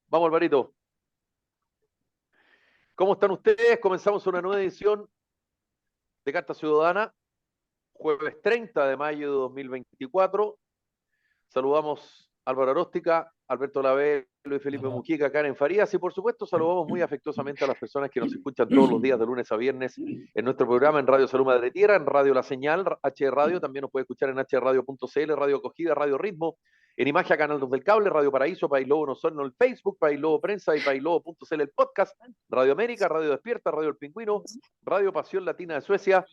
Vamos, Alvarito. ¿Cómo están ustedes? Comenzamos una nueva edición de Carta Ciudadana, jueves 30 de mayo de 2024. Saludamos a Álvaro Aróstica, Alberto Lavelo y Felipe Ajá. Mujica, Karen Farías, y por supuesto saludamos muy afectuosamente a las personas que nos escuchan todos los días de lunes a viernes en nuestro programa en Radio Salud Madre Tierra, en Radio La Señal, H Radio, también nos puede escuchar en hradio.cl, Radio Acogida, Radio Ritmo, en Imagen Canal 2 del Cable, Radio Paraíso, País Lobo Nosorno, el Facebook, País Lobo Prensa y paislobo.cl el podcast, Radio América, Radio Despierta, Radio El Pingüino, Radio Pasión Latina de Suecia,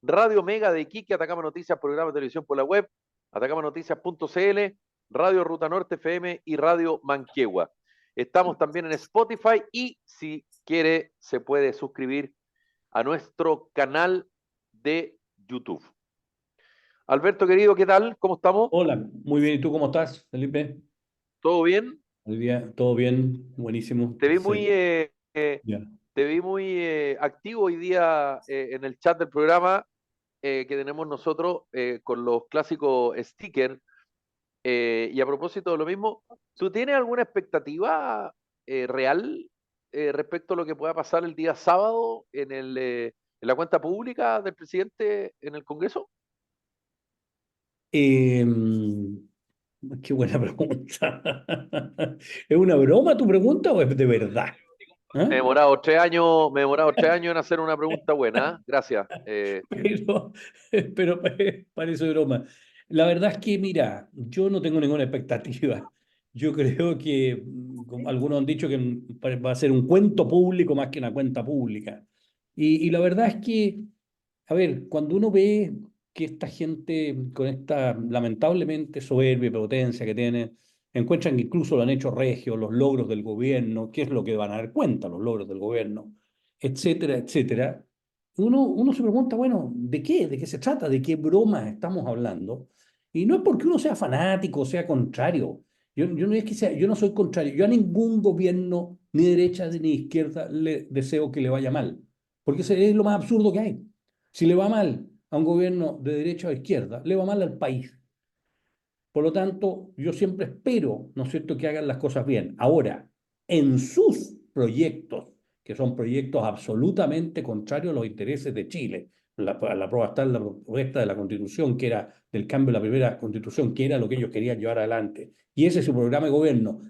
Radio Mega de Iquique, Atacama Noticias, programa de televisión por la web, atacamanoticias.cl, Radio Ruta Norte FM y Radio Manquehua. Estamos también en Spotify y si quiere se puede suscribir a nuestro canal de YouTube. Alberto querido, ¿qué tal? ¿Cómo estamos? Hola, muy bien. ¿Y tú cómo estás, Felipe? ¿Todo bien? Muy bien, todo bien, buenísimo. Te vi muy, Ya. te vi muy activo hoy día en el chat del programa que tenemos nosotros con los clásicos stickers. Y a propósito de lo mismo, ¿tú tienes alguna expectativa real respecto a lo que pueda pasar el día sábado en la cuenta pública del presidente en el Congreso? Em, Qué buena pregunta. ¿Es una broma tu pregunta o es de verdad? ¿Ah? Me he demorado 3 años en hacer una pregunta buena. ¿Eh? Gracias. Pero parece broma. La verdad es que, mira, yo no tengo ninguna expectativa. Yo creo que, como algunos han dicho, que va a ser un cuento público más que una cuenta pública. Y la verdad es que, a ver, cuando uno ve que esta gente con esta lamentablemente soberbia y potencia que tiene, encuentran que incluso lo han hecho regio, los logros del gobierno, qué es lo que van a dar cuenta, los logros del gobierno, etcétera, etcétera. Uno se pregunta, bueno, ¿de qué? ¿De qué se trata? ¿De qué broma estamos hablando? Y no es porque uno sea fanático o sea contrario. Yo no es que sea, yo no soy contrario. Yo a ningún gobierno, ni derecha ni izquierda, le deseo que le vaya mal. Porque eso es lo más absurdo que hay. Si le va mal a un gobierno de derecha o izquierda, le va mal al país. Por lo tanto, yo siempre espero, ¿no es cierto?, que hagan las cosas bien. Ahora, en sus proyectos, que son proyectos absolutamente contrarios a los intereses de Chile, la prueba está en la propuesta de la Constitución, que era del cambio de la primera Constitución, que era lo que ellos querían llevar adelante, y ese es su programa de gobierno.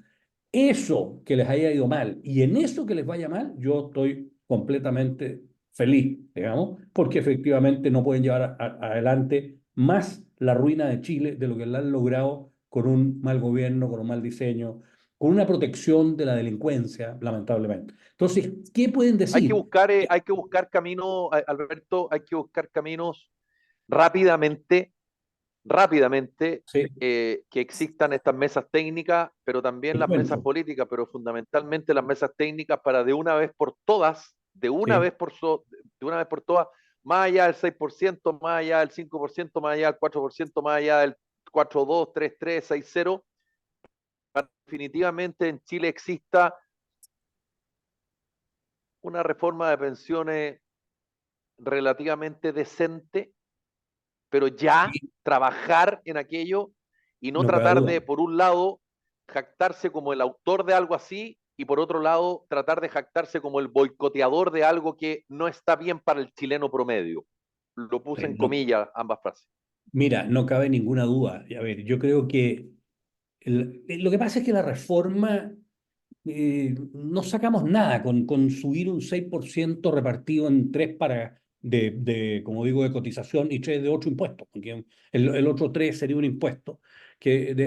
Eso que les haya ido mal y en eso que les vaya mal, yo estoy completamente feliz, digamos, porque efectivamente no pueden llevar adelante más la ruina de Chile de lo que la han logrado con un mal gobierno, con un mal diseño, con una protección de la delincuencia, lamentablemente. Entonces, ¿qué pueden decir? Hay que buscar caminos, Alberto, hay que buscar caminos rápidamente rápidamente Sí, que existan estas mesas técnicas, pero también te las mesas cuento. políticas, pero fundamentalmente las mesas técnicas para de una vez por todas, Sí, de una vez por todas, más allá del 6%, más allá del 5%, más allá del 4%, más allá del 4,2, 3,3, 6,0, definitivamente en Chile exista una reforma de pensiones relativamente decente, pero ya sí, trabajar en aquello y no no cabe tratar duda. de, por un lado, jactarse como el autor de algo así y por otro lado, tratar de jactarse como el boicoteador de algo que no está bien para el chileno promedio. Lo puse en No, comillas ambas frases. mira, no cabe ninguna duda. A ver, yo creo que lo que pasa es que la reforma no sacamos nada con subir un 6% repartido en tres para como digo, de cotización y tres de otro impuesto, porque el otro tres sería un impuesto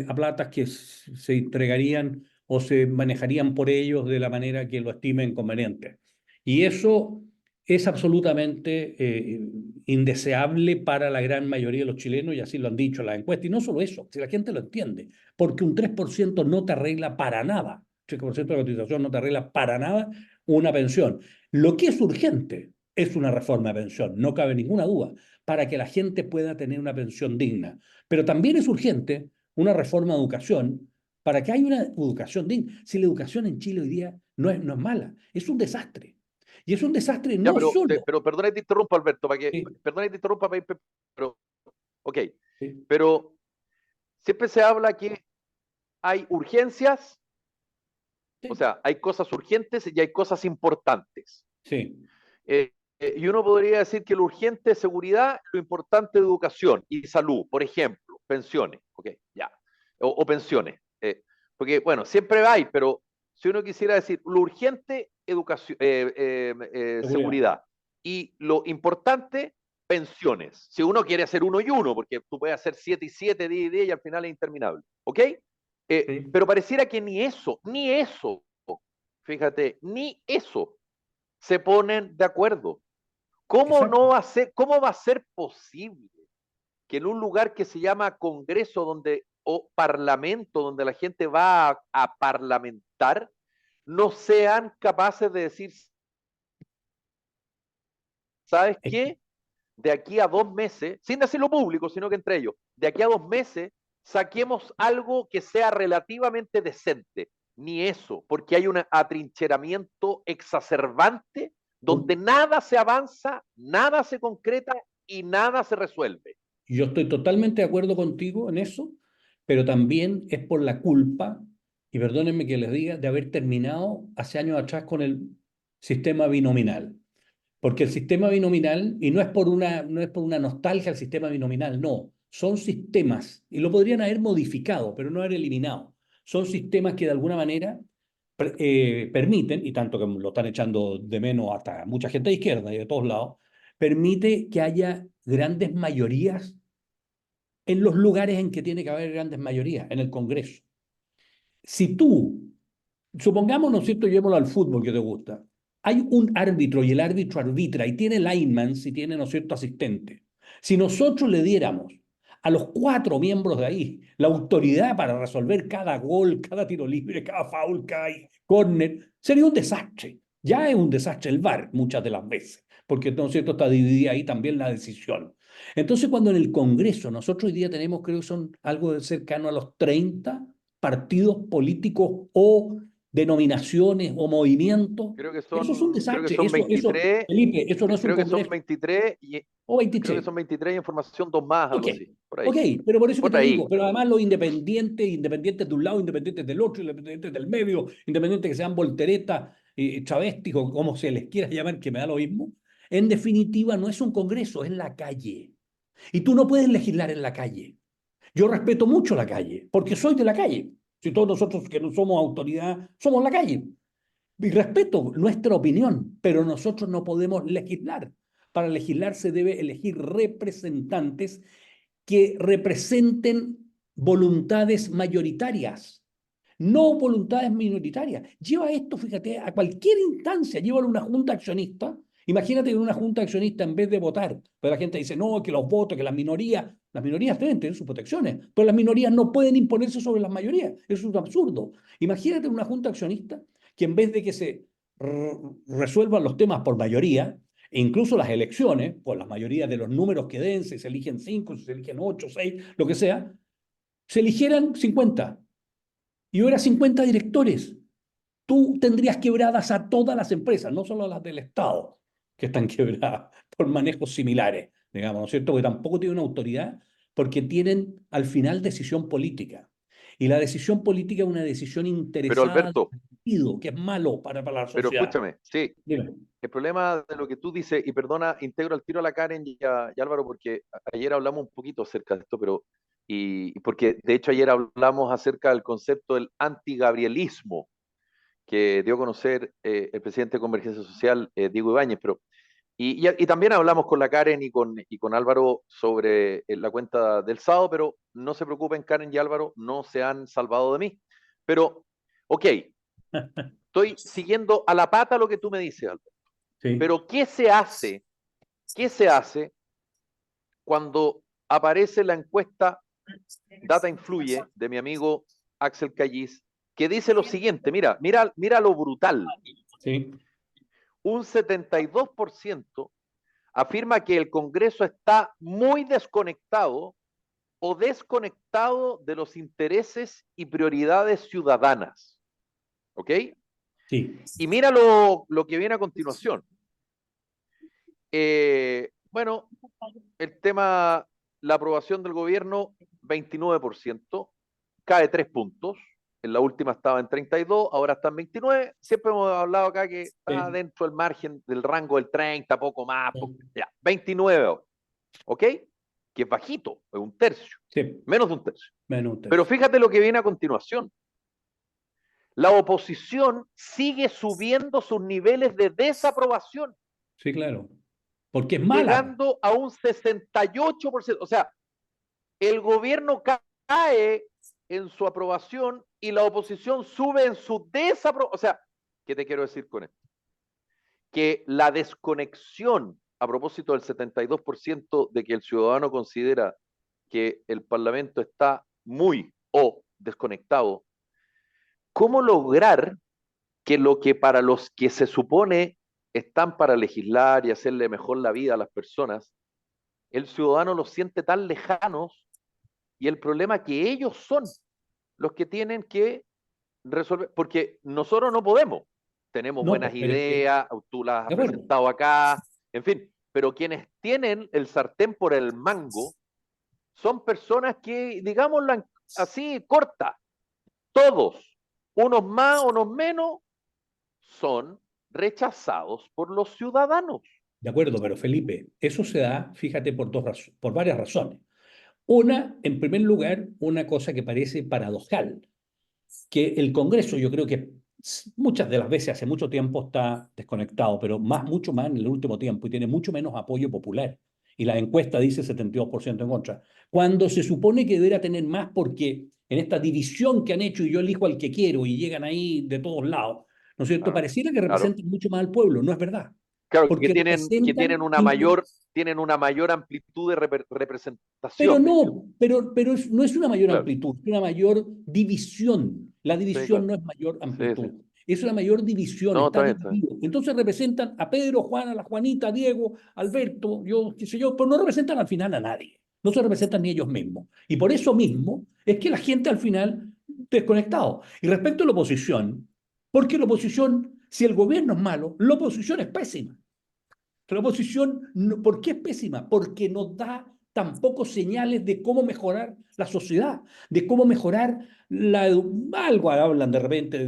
a platas que se entregarían o se manejarían por ellos de la manera que lo estimen conveniente. Y eso es absolutamente indeseable para la gran mayoría de los chilenos, y así lo han dicho las encuestas. Y no solo eso, si la gente lo entiende, porque un 3% no te arregla para nada. 5% de cotización no te arregla para nada una pensión. Lo que es urgente es una reforma de pensión, no cabe ninguna duda, para que la gente pueda tener una pensión digna. Pero también es urgente una reforma de educación para que haya una educación digna. Si la educación en Chile hoy día no es mala, es un desastre. Y es un desastre Ya, no solo. pero perdona que te interrumpa, Alberto, Sí, perdona que te interrumpa, pero, ok, sí, pero siempre se habla que hay urgencias O sea, hay cosas urgentes y hay cosas importantes. Sí. Y uno podría decir que lo urgente es seguridad, lo importante es educación y salud, por ejemplo, pensiones, ok, ya, o pensiones. Porque, bueno, siempre hay, pero si uno quisiera decir lo urgente, educación, Seguridad. seguridad, y lo importante, pensiones. Si uno quiere hacer uno y uno, porque tú puedes hacer 7 y 7, 10 y 10 y al final es interminable, ¿ok? Sí. Pero pareciera que ni eso, fíjate, ni eso se ponen de acuerdo. ¿Cómo Exacto. no va a ser, cómo va a ser posible que en un lugar que se llama Congreso donde, o Parlamento, donde la gente va a parlamentar, no sean capaces de decir, ¿sabes Es qué? De aquí a 2 meses, sin decirlo público, sino que entre ellos, de aquí a 2 meses, saquemos algo que sea relativamente decente. Ni eso, porque hay un atrincheramiento exacerbante donde un- nada se avanza, nada se concreta y nada se resuelve. Yo estoy totalmente de acuerdo contigo en eso, pero también es por la culpa, y perdónenme que les diga, de haber terminado hace años atrás con el sistema binominal. Porque el sistema binominal, y no es por una nostalgia al sistema binominal, no, son sistemas, y lo podrían haber modificado, pero no haber eliminado. Son sistemas que de alguna manera permiten, y tanto que lo están echando de menos hasta mucha gente de izquierda y de todos lados, permite que haya grandes mayorías en los lugares en que tiene que haber grandes mayorías, en el Congreso. Si tú, supongamos, ¿no es cierto?, llevémoslo al fútbol que te gusta. Hay un árbitro y el árbitro arbitra y tiene linemen y tiene, ¿no es cierto?, asistente. Si nosotros le diéramos a los 4 miembros de ahí la autoridad para resolver cada gol, cada tiro libre, cada foul, cada córner, sería un desastre. Ya es un desastre el VAR muchas de las veces, porque, ¿no es cierto?, está dividida ahí también la decisión. Entonces, cuando en el Congreso nosotros hoy día tenemos, creo que son algo de cercano a los 30 partidos políticos o denominaciones o movimientos, eso es un Creo que desastre. son Eso, 23, Felipe, eso no es un creo que son Congreso. 23 y O creo que 23. son 23 información, dos más, Ok, algo así, por ok, ahí. pero por eso que Por te ahí. digo, pero además los independientes, independientes de un lado, independientes del otro, independientes del medio, independientes que sean volteretas, travestis o como se les quiera llamar, que me da lo mismo, en definitiva no es un Congreso, es la calle. Y tú no puedes legislar en la calle. Yo respeto mucho la calle, porque soy de la calle. Si todos nosotros que no somos autoridad, somos la calle. Y respeto nuestra opinión, pero nosotros no podemos legislar. Para legislar se debe elegir representantes que representen voluntades mayoritarias, no voluntades minoritarias. Lleva esto, fíjate, a cualquier instancia, llévalo a una junta accionista. Imagínate que en una junta accionista, en vez de votar, pero la gente dice, no, que los votos, que las minorías deben tener sus protecciones, pero las minorías no pueden imponerse sobre las mayorías. Eso es un absurdo. Imagínate una junta accionista que en vez de que se resuelvan los temas por mayoría, e incluso las elecciones, por las mayorías de los números que den, si se eligen 5, si se eligen 8, 6, lo que sea, se eligieran 50 y hubiera 50 directores. Tú tendrías quebradas a todas las empresas, no solo a las del Estado, que están quebradas por manejos similares, digamos, ¿no es cierto? Que tampoco tienen autoridad porque tienen al final decisión política. Y la decisión política es una decisión Pero interesada del Alberto, partido, que es malo para la pero sociedad. escúchame, sí, Dime. el problema de lo que tú dices, y perdona, integro al tiro a la Karen y Álvaro, porque ayer hablamos un poquito acerca de esto, pero, y porque de hecho ayer hablamos acerca del concepto del antigabrielismo que dio a conocer el presidente de Convergencia Social, Diego Ibáñez, pero, y también hablamos con la Karen y con Álvaro sobre la cuenta del sábado, pero no se preocupen, Karen y Álvaro, no se han salvado de mí. Pero, ok, estoy siguiendo a la pata lo que tú me dices, Álvaro. Sí. Pero ¿qué se hace? ¿Qué se hace cuando aparece la encuesta Data Influye de mi amigo Axel Callis, que dice lo siguiente? Mira lo brutal. Sí. Un 72% afirma que el Congreso está muy desconectado o desconectado de los intereses y prioridades ciudadanas. ¿Ok? Sí. Y mira lo que viene a continuación. Bueno, el tema, la aprobación del gobierno, 29%, cae 3 puntos. en la última estaba en 32, ahora está en 29. Siempre hemos hablado acá que está Sí, dentro del margen del rango del 30, poco más, ya, 29 ahora, ¿ok? Que es bajito, es un tercio, sí, menos de un tercio. menos un Pero tercio. fíjate lo que viene a continuación. La oposición sigue subiendo sus niveles de desaprobación, Sí, claro. Porque es mala. llegando a un 68%. O sea, el gobierno cae en su aprobación y la oposición sube en su desaprobación. O sea, ¿qué te quiero decir con esto? Que la desconexión, a propósito del 72% de que el ciudadano considera que el Parlamento está muy o desconectado, ¿cómo lograr que lo que para los que se supone están para legislar y hacerle mejor la vida a las personas, el ciudadano los siente tan lejanos y el problema que ellos son los que tienen que resolver, porque nosotros no podemos, tenemos No, buenas pero es que, ideas, tú las has de acuerdo. presentado acá, en fin, pero quienes tienen el sartén por el mango son personas que, digámoslo así, corta, todos, unos más, unos menos, son rechazados por los ciudadanos. De acuerdo, pero Felipe, eso se da, fíjate, por varias razones. Una, en primer lugar, una cosa que parece paradojal, que el Congreso, yo creo que muchas de las veces hace mucho tiempo está desconectado, pero mucho más en el último tiempo y tiene mucho menos apoyo popular. Y la encuesta dice 72% en contra. Cuando se supone que debería tener más porque en esta división que han hecho y yo elijo al que quiero y llegan ahí de todos lados, ¿no es cierto? Claro, Pareciera que claro. representan mucho más al pueblo, no es verdad. Claro, Porque que tienen representan tienen una mayor amplitud de pero representación, digamos. no, no es una mayor Claro. amplitud, es una mayor división. La Sí, división claro. no es mayor Sí, sí. amplitud, es una mayor división, No, está está bien, está bien. dividido. Entonces representan a Pedro, Juan, a la Juanita, a Diego, a Alberto, yo, qué sé yo, pero no representan al final a nadie. No se representan ni ellos mismos. Y por eso mismo es que la gente al final desconectado. Y respecto a la oposición, porque la oposición, si el gobierno es malo, la oposición es pésima. La oposición, ¿por qué es pésima? Porque nos da tampoco señales de cómo mejorar la sociedad, de cómo mejorar algo hablan de repente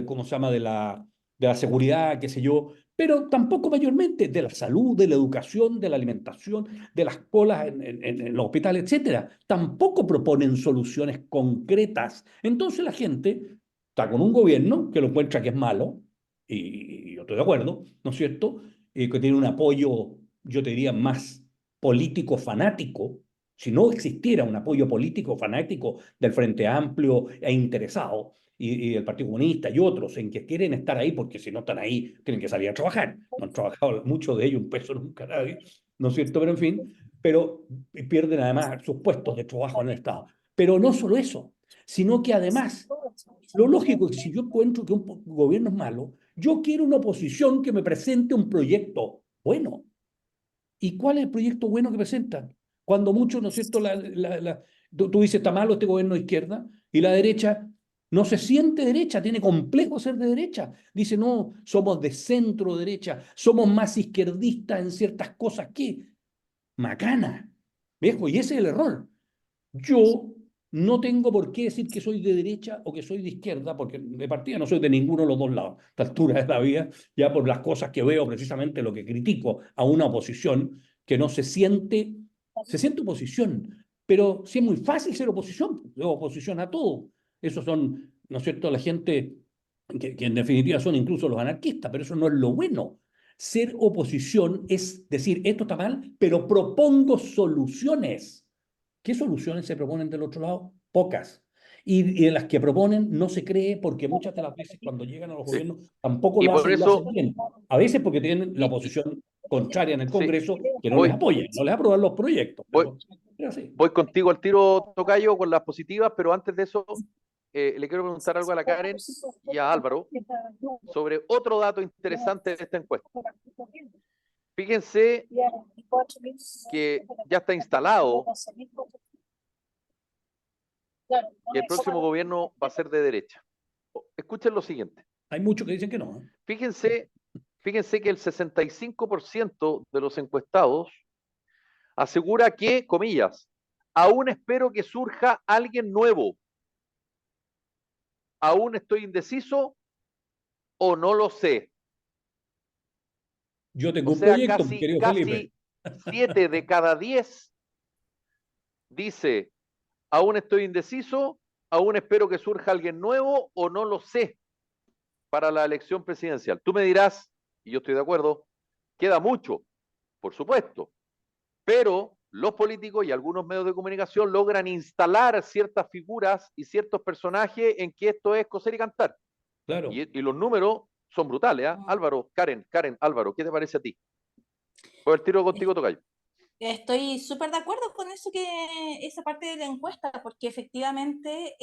¿cómo se llama? De la seguridad, qué sé yo, pero tampoco mayormente de la salud, de la educación, de la alimentación, de las colas en los hospitales, etcétera. Tampoco proponen soluciones concretas. Entonces la gente está con un gobierno que lo encuentra que es malo, y yo estoy de acuerdo, ¿no es cierto? Que tiene un apoyo, yo te diría, más político fanático. Si no existiera un apoyo político fanático del Frente Amplio e interesado, y del Partido Comunista y otros en que quieren estar ahí, porque si no están ahí, tienen que salir a trabajar. No han trabajado muchos de ellos un peso nunca nadie, ¿no es cierto? Pero en fin, pero pierden además sus puestos de trabajo en el Estado. Pero no solo eso, sino que además lo lógico es que si yo encuentro que un gobierno es malo, yo quiero una oposición que me presente un proyecto bueno. ¿Y cuál es el proyecto bueno que presentan? Cuando muchos, ¿no es cierto? Tú dices, está malo este gobierno de izquierda, y la derecha no se siente derecha, tiene complejo ser de derecha. Dice, no, somos de centro derecha, somos más izquierdistas en ciertas cosas que macana, viejo, y ese es el error. Yo no tengo por qué decir que soy de derecha o que soy de izquierda, porque de partida no soy de ninguno de los dos lados. A esta altura de la vida, ya por las cosas que veo, precisamente lo que critico a una oposición que no se siente oposición, pero sí es muy fácil ser oposición, es oposición a todo. Esos son, ¿no es cierto?, la gente que en definitiva son incluso los anarquistas, pero eso no es lo bueno. Ser oposición es decir, esto está mal, pero propongo soluciones. ¿Qué soluciones se proponen del otro lado? Pocas. Y de las que proponen no se cree porque muchas de las veces cuando llegan a los Sí. gobiernos tampoco Y lo por hacen, lo hacen eso, bien. A veces porque tienen la y, oposición contraria en el sí, Congreso que no les voy, apoya, no les aprueban los proyectos, voy, pero así. voy contigo al tiro, Tocayo, con las positivas, pero antes de eso, le quiero preguntar algo a la Karen y a Álvaro sobre otro dato interesante de esta encuesta. Fíjense que ya está instalado que el próximo gobierno va a ser de derecha. Escuchen lo siguiente. Hay muchos que dicen que no. Fíjense, fíjense que el 65% de los encuestados asegura que, comillas, aún espero que surja alguien nuevo. aún estoy indeciso o no lo sé. Yo tengo O un sea, proyecto, mi querido Felipe. casi 7 de cada 10 dice, aún estoy indeciso, aún espero que surja alguien nuevo o no lo sé para la elección presidencial. Tú me dirás, y yo estoy de acuerdo, queda mucho, por supuesto, pero los políticos y algunos medios de comunicación logran instalar ciertas figuras y ciertos personajes en que esto es coser y cantar. Claro. Y los números son brutales, ¿eh? Álvaro, Karen, Álvaro, ¿qué te parece a ti? Voy al tiro contigo, Tocayo. Estoy súper de acuerdo con eso, esa parte de la encuesta, porque efectivamente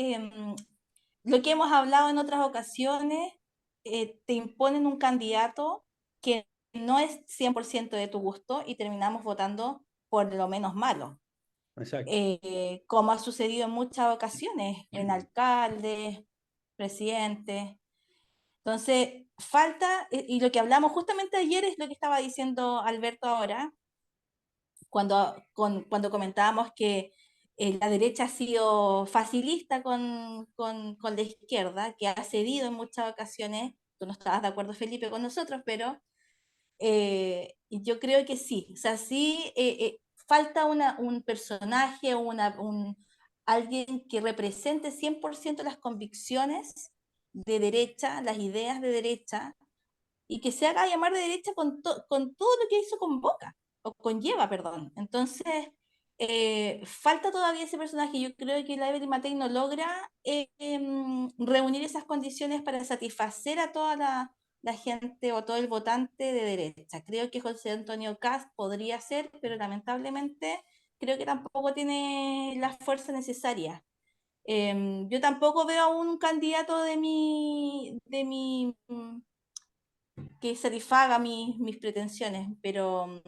lo que hemos hablado en otras ocasiones, te imponen un candidato que no es 100% de tu gusto y terminamos votando por lo menos malo, Exacto. como ha sucedido en muchas ocasiones, en alcaldes, presidentes. Entonces, falta, y lo que hablamos justamente ayer es lo que estaba diciendo Alberto ahora, cuando comentábamos que la derecha ha sido facilista con la izquierda, que ha cedido en muchas ocasiones. Tú no estabas de acuerdo, Felipe, con nosotros, pero yo creo que sí. O sea, sí, falta un personaje, alguien que represente 100% las convicciones de derecha, las ideas de derecha, y que se haga llamar de derecha con todo lo que hizo con Boca, o conlleva, perdón. Entonces, falta todavía ese personaje. Yo creo que la Evelyn Matei no logra reunir esas condiciones para satisfacer a toda la gente o todo el votante de derecha. Creo que José Antonio Kast podría ser, pero lamentablemente creo que tampoco tiene la fuerza necesaria. Yo tampoco veo a un candidato que satisfaga mis pretensiones, pero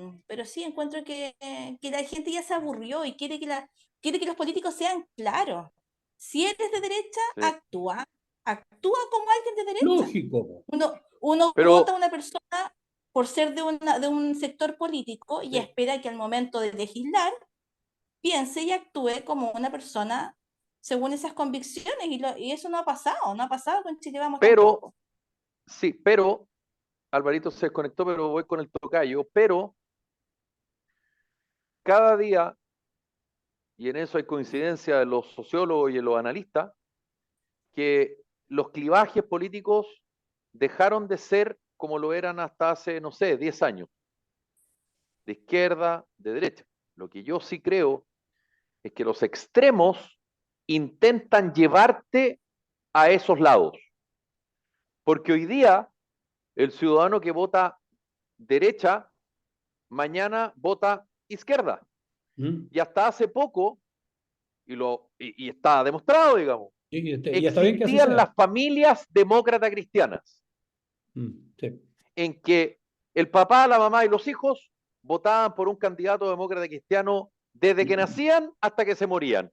sí encuentro que la gente ya se aburrió y quiere que los políticos sean claros. Si eres de derecha, Sí. actúa como alguien de derecha. Lógico. Uno vota Pero, a una persona por ser de un sector político y sí. espera que al momento de legislar piense y actúe como una persona según esas convicciones, y eso no ha pasado con Chile Vamos tampoco. Pero, sí, pero, Alvarito se desconectó, pero voy con el Tocayo, pero cada día, y en eso hay coincidencia de los sociólogos y de los analistas, que los clivajes políticos dejaron de ser como lo eran hasta hace, no sé, 10 años, de izquierda, de derecha. Lo que yo sí creo es que los extremos intentan llevarte a esos lados. Porque hoy día el ciudadano que vota derecha, mañana vota izquierda. ¿Mm? Y hasta hace poco, y está demostrado, digamos, Y está bien que así existían sea. las familias demócratas cristianas, Sí. en que el papá, la mamá y los hijos votaban por un candidato demócrata cristiano desde que nacían hasta que se morían.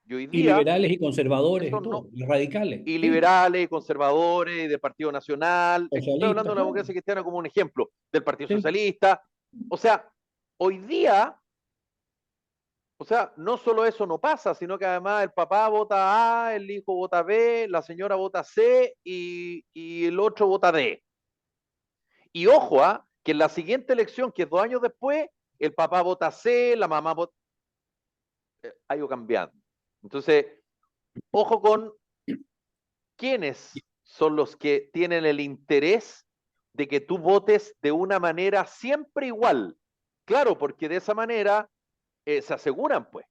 Y hoy Y día, liberales y conservadores y eso no, todo, y radicales, y sí, liberales, y conservadores, y del Partido Nacional, estoy hablando socialistas, de la claro. democracia cristiana como un ejemplo, del Partido Sí. Socialista. O sea, hoy día, o sea, no solo eso no pasa, sino que además el papá vota A, el hijo vota B, la señora vota C y el otro vota D. Y ojo, que en la siguiente elección, que es 2 años después, el papá vota C, la mamá vota... ha ido cambiando. Entonces, ojo con quiénes son los que tienen el interés de que tú votes de una manera siempre igual. Claro, porque de esa manera se aseguran, pues,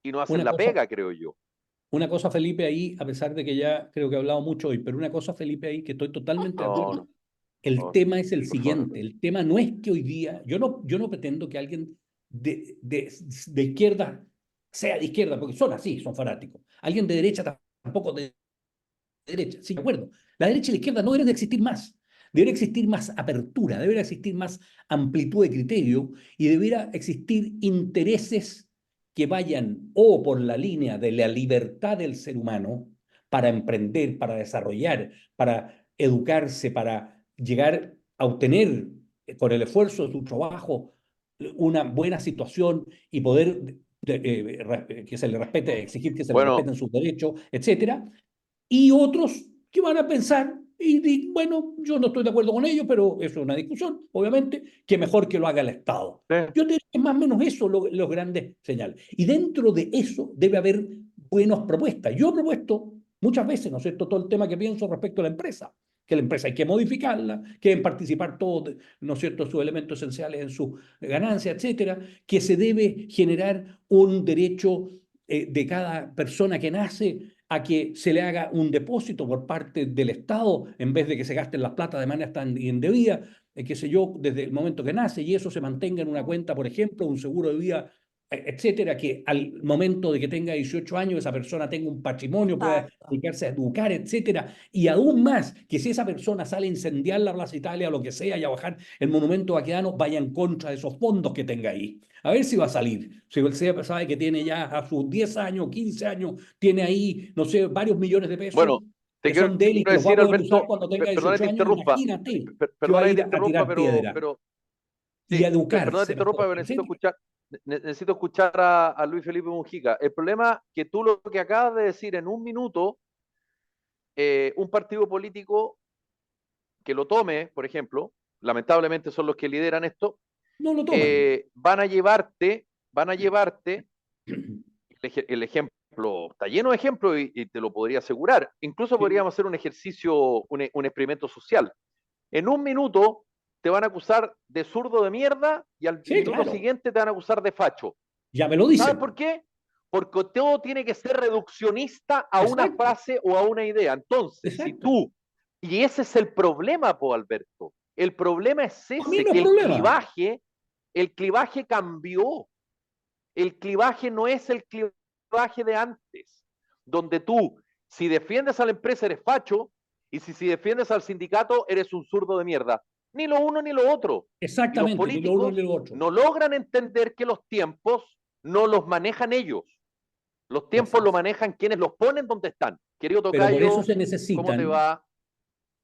y no hacen Una la cosa, pega, creo yo. una cosa, Felipe, ahí, a pesar de que ya creo que he hablado mucho hoy, pero una cosa, Felipe, ahí que estoy totalmente de No, acuerdo. no, El no, tema es el por favor. siguiente, el tema no es que hoy día, yo no pretendo que alguien de izquierda sea de izquierda, porque son así, son fanáticos. Alguien de derecha tampoco de derecha, sí, de acuerdo. La derecha y la izquierda no deben de existir más. Debería existir más apertura, debería existir más amplitud de criterio y debería existir intereses que vayan o por la línea de la libertad del ser humano para emprender, para desarrollar, para educarse, para llegar a obtener con el esfuerzo de su trabajo una buena situación y poder que se le respete, exigir que se le Bueno, respeten sus derechos, etcétera, y otros que van a pensar, bueno, yo no estoy de acuerdo con ellos, pero eso es una discusión, obviamente, que mejor que lo haga el Estado. sí. Yo diría que es más o menos eso los grandes señales. Y dentro de eso debe haber buenas propuestas. Yo he propuesto muchas veces, ¿no es cierto?, todo el tema que pienso respecto a la empresa, que la empresa hay que modificarla, que deben participar todos, ¿no es cierto?, sus elementos esenciales en su ganancia, etcétera, que se debe generar un derecho de cada persona que nace a que se le haga un depósito por parte del Estado en vez de que se gasten las plata de manera tan indebida, qué sé yo, desde el momento que nace y eso se mantenga en una cuenta, por ejemplo, un seguro de vida, etcétera, que al momento de que tenga 18 años esa persona tenga un patrimonio, pueda Exacto. dedicarse a educar, etcétera, y aún más, que si esa persona sale a incendiar la Plaza Italia o lo que sea y a bajar el monumento Baquedano, vaya en contra de esos fondos que tenga ahí. A ver si va a salir. Si él sabe que tiene ya a sus 10 años, 15 años, tiene ahí, no sé, varios millones de pesos Bueno, te que quiero son de él y que los va a decir, poder usar Alberto, cuando tenga perdona que 18 te años, interrumpa, imagínate que va perdona a que te ir a interrumpa, tirar piedra y sí, a perdona que te educarse interrumpa, mejor, pero etcétera. necesito escuchar a Luis Felipe Mujica. El problema que tú lo que acabas de decir en un minuto, un partido político que lo tome, por ejemplo, lamentablemente son los que lideran esto, No lo toman. van a llevarte, el ejemplo, está lleno de ejemplos y te lo podría asegurar. Incluso Sí, podríamos hacer un ejercicio, un experimento social. En un minuto te van a acusar de zurdo de mierda y al sí, minuto claro. siguiente te van a acusar de facho. Ya me lo ¿Sabes dicen. por qué? Porque todo tiene que ser reduccionista a una Exacto, frase o a una idea. Entonces, si exacto. tú, y ese es el problema, po Alberto, el problema es A mí ese, no es que problema. el clivaje cambió. El clivaje no es el clivaje de antes, donde tú, si defiendes a la empresa, eres facho, y si defiendes al sindicato, eres un zurdo de mierda. Ni lo uno ni lo otro. Y los Exactamente, ni lo uno ni políticos lo otro. no logran entender que los tiempos no los manejan ellos. Los Así tiempos los es. manejan quienes los ponen donde están. Querido Pero por eso Tocayo, se ¿cómo te necesitan, va?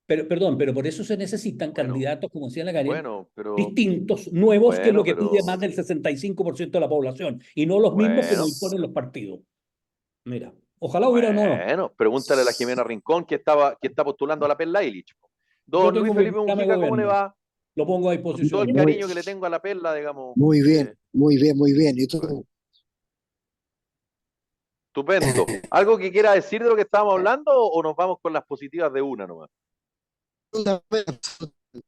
perdón, pero por eso se necesitan Bueno, candidatos, como decía la Karen, bueno, pero, distintos, nuevos, que es lo bueno, que pide pero, más del 65% de la población, y no los mismos que nos bueno, imponen los partidos. Mira, ojalá hubiera uno. bueno, pregúntale a la Jimena Rincón que está postulando a la Perla Illich. Yo Don Luis tengo mi Felipe programa de Mujica, ¿cómo le gobierno, va? lo pongo a Con todo disposición. el Muy, cariño que le tengo a la Perla, digamos. muy bien, muy bien, muy bien. ¿Y Bueno, tú? estupendo. ¿Algo que quiera decir de lo que estábamos hablando o nos vamos con las positivas de una nomás? Absolutamente,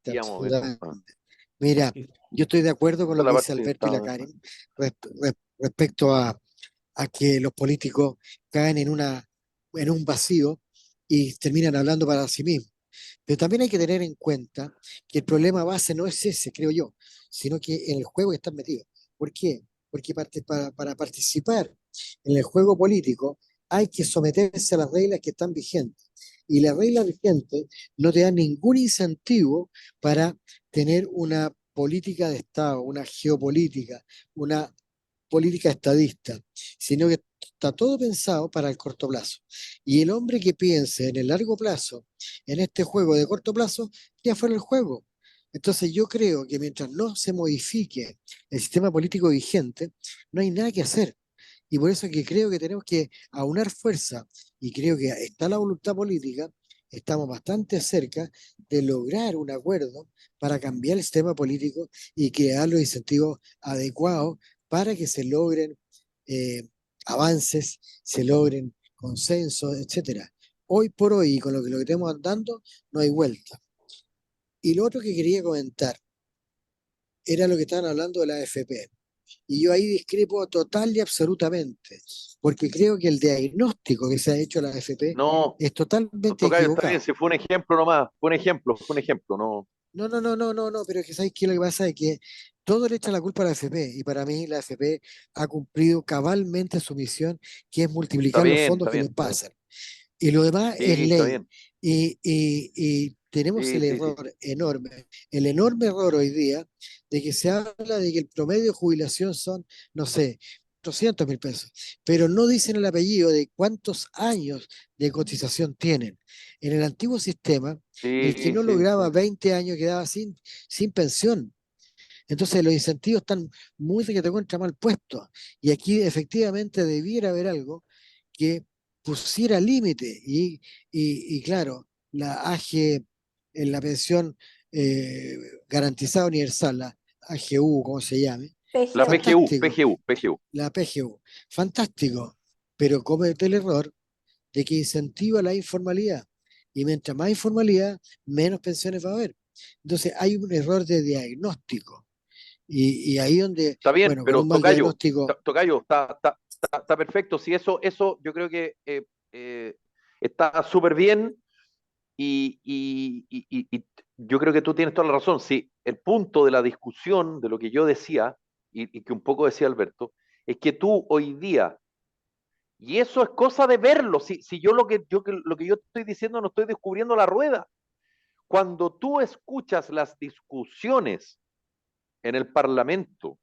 Digamos eso. absolutamente. Mira, yo estoy de acuerdo con Esa lo es la que dice parte que Alberto y la estaba. Karen respecto a que los políticos caen en un vacío y terminan hablando para sí mismos. Pero también hay que tener en cuenta que el problema base no es ese, creo yo, sino que en el juego están metidos. ¿Por qué? Porque para participar en el juego político hay que someterse a las reglas que están vigentes. Y las reglas vigentes no te dan ningún incentivo para tener una política de Estado, una geopolítica, una política estadista, sino que está todo pensado para el corto plazo. Y el hombre que piense en el largo plazo, en este juego de corto plazo, ya fuera el juego. Entonces yo creo que mientras no se modifique el sistema político vigente, no hay nada que hacer. Y por eso que creo que tenemos que aunar fuerza y creo que está la voluntad política, estamos bastante cerca de lograr un acuerdo para cambiar el sistema político y crear los incentivos adecuados para que se logren eh, avances, se logren consensos, etcétera. Hoy por hoy, con lo que estamos andando, no hay vuelta. Y lo otro que quería comentar era lo que estaban hablando de la AFP. Y yo ahí discrepo total y absolutamente, porque creo que el diagnóstico que se ha hecho a la AFP No, es totalmente Tocayo, está bien, equivocado. si fue un ejemplo nomás, fue un ejemplo, no. No, pero es que ¿sabes qué? Lo que pasa es que todo le echa la culpa a la AFP y para mí la AFP ha cumplido cabalmente su misión, que es multiplicar los fondos Está que bien, les está bien. pasan. Y lo demás es Sí, está ley. bien. Y tenemos Sí, el sí, sí. error enorme, el enorme error hoy día de que se habla de que el promedio de jubilación son, no sé, 200.000 pesos, pero no dicen el apellido de cuántos años de cotización tienen. En el antiguo sistema, el que Sí, no sí, lograba sí. 20 años quedaba sin pensión. Entonces los incentivos están muy de que te contra mal puestos. Y aquí efectivamente debiera haber algo que pusiera límite. Y claro, la AG, en la pensión garantizada universal, la AGU, como se llame, La PGU. PGU, fantástico, PGU, PGU. la PGU, fantástico, pero comete el error de que incentiva la informalidad. Y mientras más informalidad, menos pensiones va a haber. Entonces hay un error de diagnóstico. Y ahí donde, Está bien, bueno, con pero un mal Tocayo, diagnóstico, Tocayo, está perfecto. Si eso yo creo que está súper bien y yo creo que tú tienes toda la razón. Sí, el punto de la discusión, de lo que yo decía y que un poco decía Alberto, es que tú hoy día, y eso es cosa de verlo, si yo lo que yo estoy diciendo no estoy descubriendo la rueda. Cuando tú escuchas las discusiones en el Parlamento,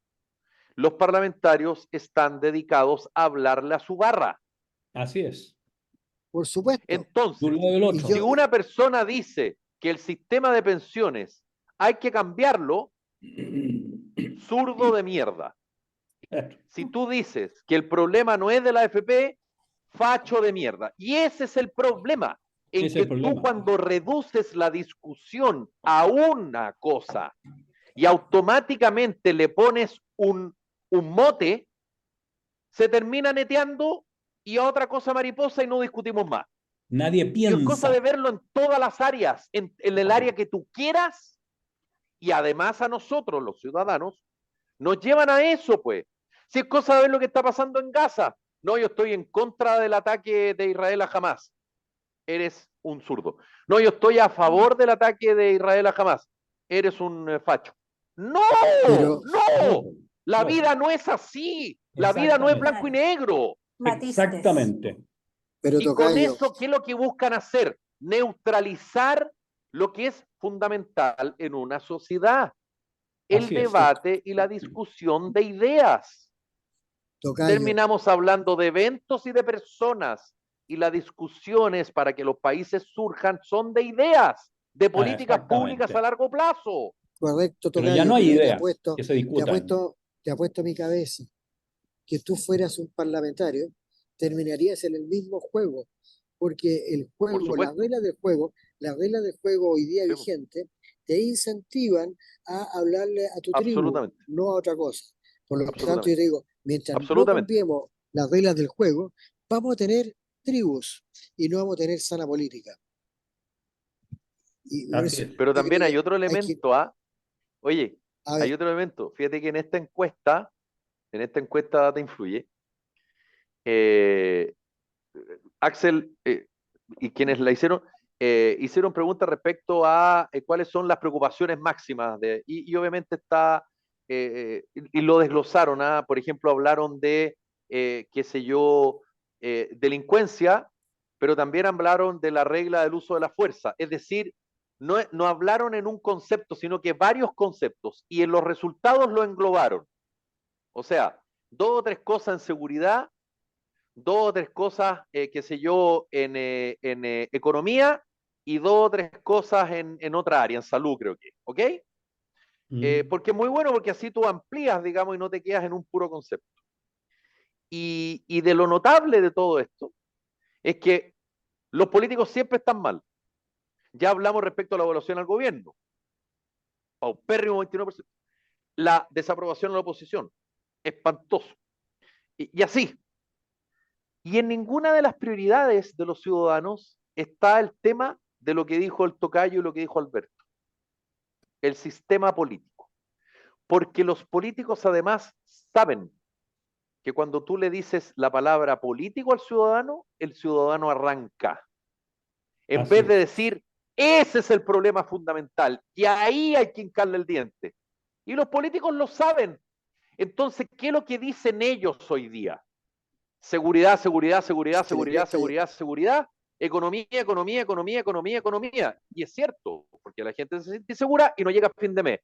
los parlamentarios están dedicados a hablarle a su barra. Así es, por supuesto. de un Entonces, lado y del Y otro. si yo, una persona dice que el sistema de pensiones hay que cambiarlo, zurdo de mierda. Claro, Si tú dices que el problema no es de la AFP, facho de mierda. Y ese es el problema, ese en es el que tú problema. cuando reduces la discusión a una cosa y automáticamente le pones un mote, se termina neteando y a otra cosa mariposa y no discutimos más. Nadie Y es cosa de piensa. verlo en todas las áreas, en el área que tú quieras, y además a nosotros, los ciudadanos, nos llevan a eso, pues. Si es cosa de ver lo que está pasando en Gaza. No, yo estoy en contra del ataque de Israel a Hamas. Eres un zurdo. No, yo estoy a favor del ataque de Israel a Hamas. Eres un facho. No, pero no. No, La no, vida no es así. La vida no es exactamente. blanco y negro. Matices. Exactamente. pero Y con Tocayo, eso, ¿qué es lo que buscan hacer? Neutralizar lo que es fundamental en una sociedad, el Así es. to- debate y la discusión de ideas. Tocayo, Terminamos hablando de eventos y de personas, y las discusiones para que los países surjan son de ideas, de políticas públicas a Exactamente. largo plazo. correcto, Pero ya no Tocayo, hay pero ideas que se discutan. te apuesto mi cabeza que tú fueras un parlamentario, terminarías en el mismo juego, porque el Por juego, supuesto. las reglas del juego hoy día Sí, vigentes, te incentivan a hablarle a tu tribu, absolutamente, no a otra cosa. Por lo tanto, yo absolutamente, te digo, mientras no absolutamente. cambiemos las reglas del juego, vamos a tener tribus y no vamos a tener sana política. Y por Así eso es. Pero yo creo también hay que otro hay que, elemento, ¿ah? Oye, a hay ver, otro elemento. Fíjate que en esta encuesta Data Influye, eh, Axel y quienes la hicieron preguntas respecto a cuáles son las preocupaciones máximas y obviamente está y lo desglosaron, ¿ah? Por ejemplo, hablaron de qué sé yo, delincuencia, pero también hablaron de la regla del uso de la fuerza, es decir, no hablaron en un concepto, sino que varios conceptos, y en los resultados lo englobaron. O sea, dos o tres cosas en seguridad, dos o tres cosas, qué sé yo, en economía, y dos o tres cosas en otra área, en salud creo que, ¿ok? Mm. Porque es muy bueno, porque así tú amplías, digamos, y no te quedas en un puro concepto. Y de lo notable de todo esto es que los políticos siempre están mal. Ya hablamos respecto a la evaluación al gobierno, paupérrimo 29%. La desaprobación a la oposición, espantoso. Y así. Y en ninguna de las prioridades de los ciudadanos está el tema de lo que dijo el tocayo y lo que dijo Alberto, el sistema político. Porque los políticos además saben que cuando tú le dices la palabra político al ciudadano, el ciudadano arranca. En Así vez de es. decir, ese es el problema fundamental y ahí hay que hincarle el diente. Y los políticos lo saben. Entonces, ¿qué es lo que dicen ellos hoy día? Seguridad, seguridad, seguridad, que le seguridad, cuesta, seguridad, seguridad, economía, economía, economía, economía, economía. Y es cierto, porque la gente se siente insegura y no llega a fin de mes.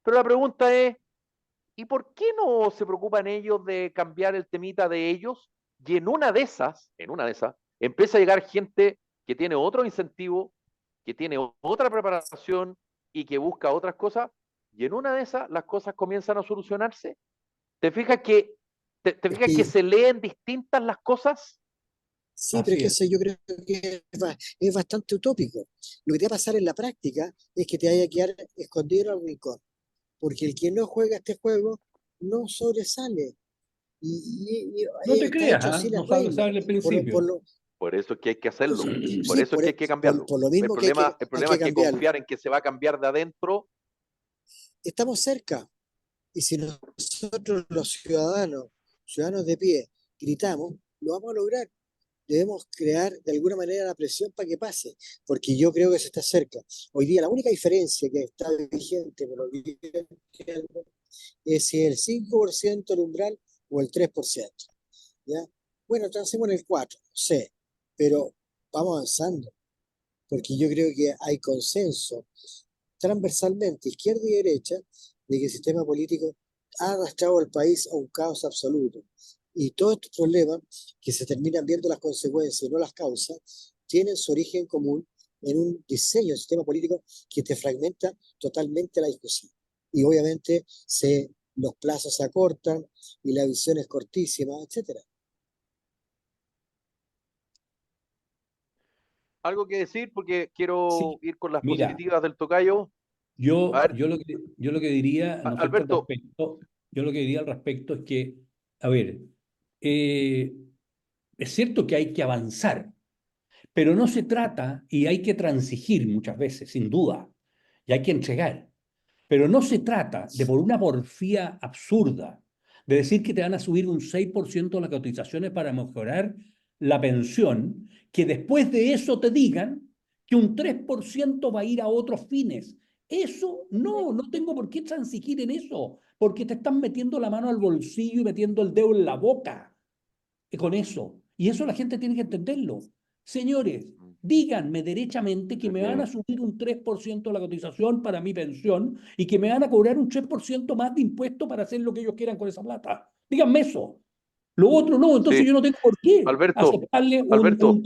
Pero la pregunta es, ¿y por qué no se preocupan ellos de cambiar el temita de ellos? Y en una de esas, empieza a llegar gente que tiene otro incentivo, que tiene otra preparación y que busca otras cosas, y en una de esas las cosas comienzan a solucionarse. ¿Te fijas que, te Es fijas que que se leen distintas las cosas? sí, pero es Así que es. eso yo creo que es bastante utópico. Lo que te va a pasar en la práctica es que te vaya a quedar escondido en el rincón, porque el que no juega este juego no sobresale. No te Está creas, hecho ¿ah? así las No sabes reglas. el Por lo, por principio. lo- Por eso es que hay que hacerlo. Por sí, eso es que hay que cambiarlo. por lo El mismo que problema, el hay problema que es que cambiarlo. confiar en que se va a cambiar de adentro. Estamos cerca. Y si nosotros los ciudadanos de pie, gritamos, lo vamos a lograr. Debemos crear de alguna manera la presión para que pase, porque yo creo que se está cerca. Hoy día la única diferencia que está vigente, por lo que yo entiendo, es si el 5% el umbral o el 3%. ¿Ya? Bueno, transemos en el 4, no sé, pero vamos avanzando, porque yo creo que hay consenso transversalmente, izquierda y derecha, de que el sistema político ha arrastrado al país a un caos absoluto. Y todos estos problemas, que se terminan viendo las consecuencias y no las causas, tienen su origen común en un diseño del sistema político que te fragmenta totalmente la discusión. Y obviamente los plazos se acortan y la visión es cortísima, etcétera. Algo que decir, porque quiero Sí, ir con las mira, positivas del tocayo. A yo, ver, yo lo que, yo lo que diría, ¿no es cierto?, al Alberto, respecto, yo lo que diría al respecto es que, a ver, eh, es cierto que hay que avanzar, pero no se trata, y hay que transigir muchas veces, sin duda, y hay que entregar. Pero no se trata de por una porfía absurda, de decir que te van a subir un 6% las cotizaciones para mejorar la pensión, que después de eso te digan que un 3% va a ir a otros fines. Eso no tengo por qué transigir en eso, porque te están metiendo la mano al bolsillo y metiendo el dedo en la boca con eso. Y eso la gente tiene que entenderlo. Señores, díganme derechamente que me van a subir un 3% la cotización para mi pensión y que me van a cobrar un 3% más de impuesto para hacer lo que ellos quieran con esa plata. Díganme eso. Lo otro no, entonces sí, yo no tengo por qué Alberto, aceptarle Alberto, sí,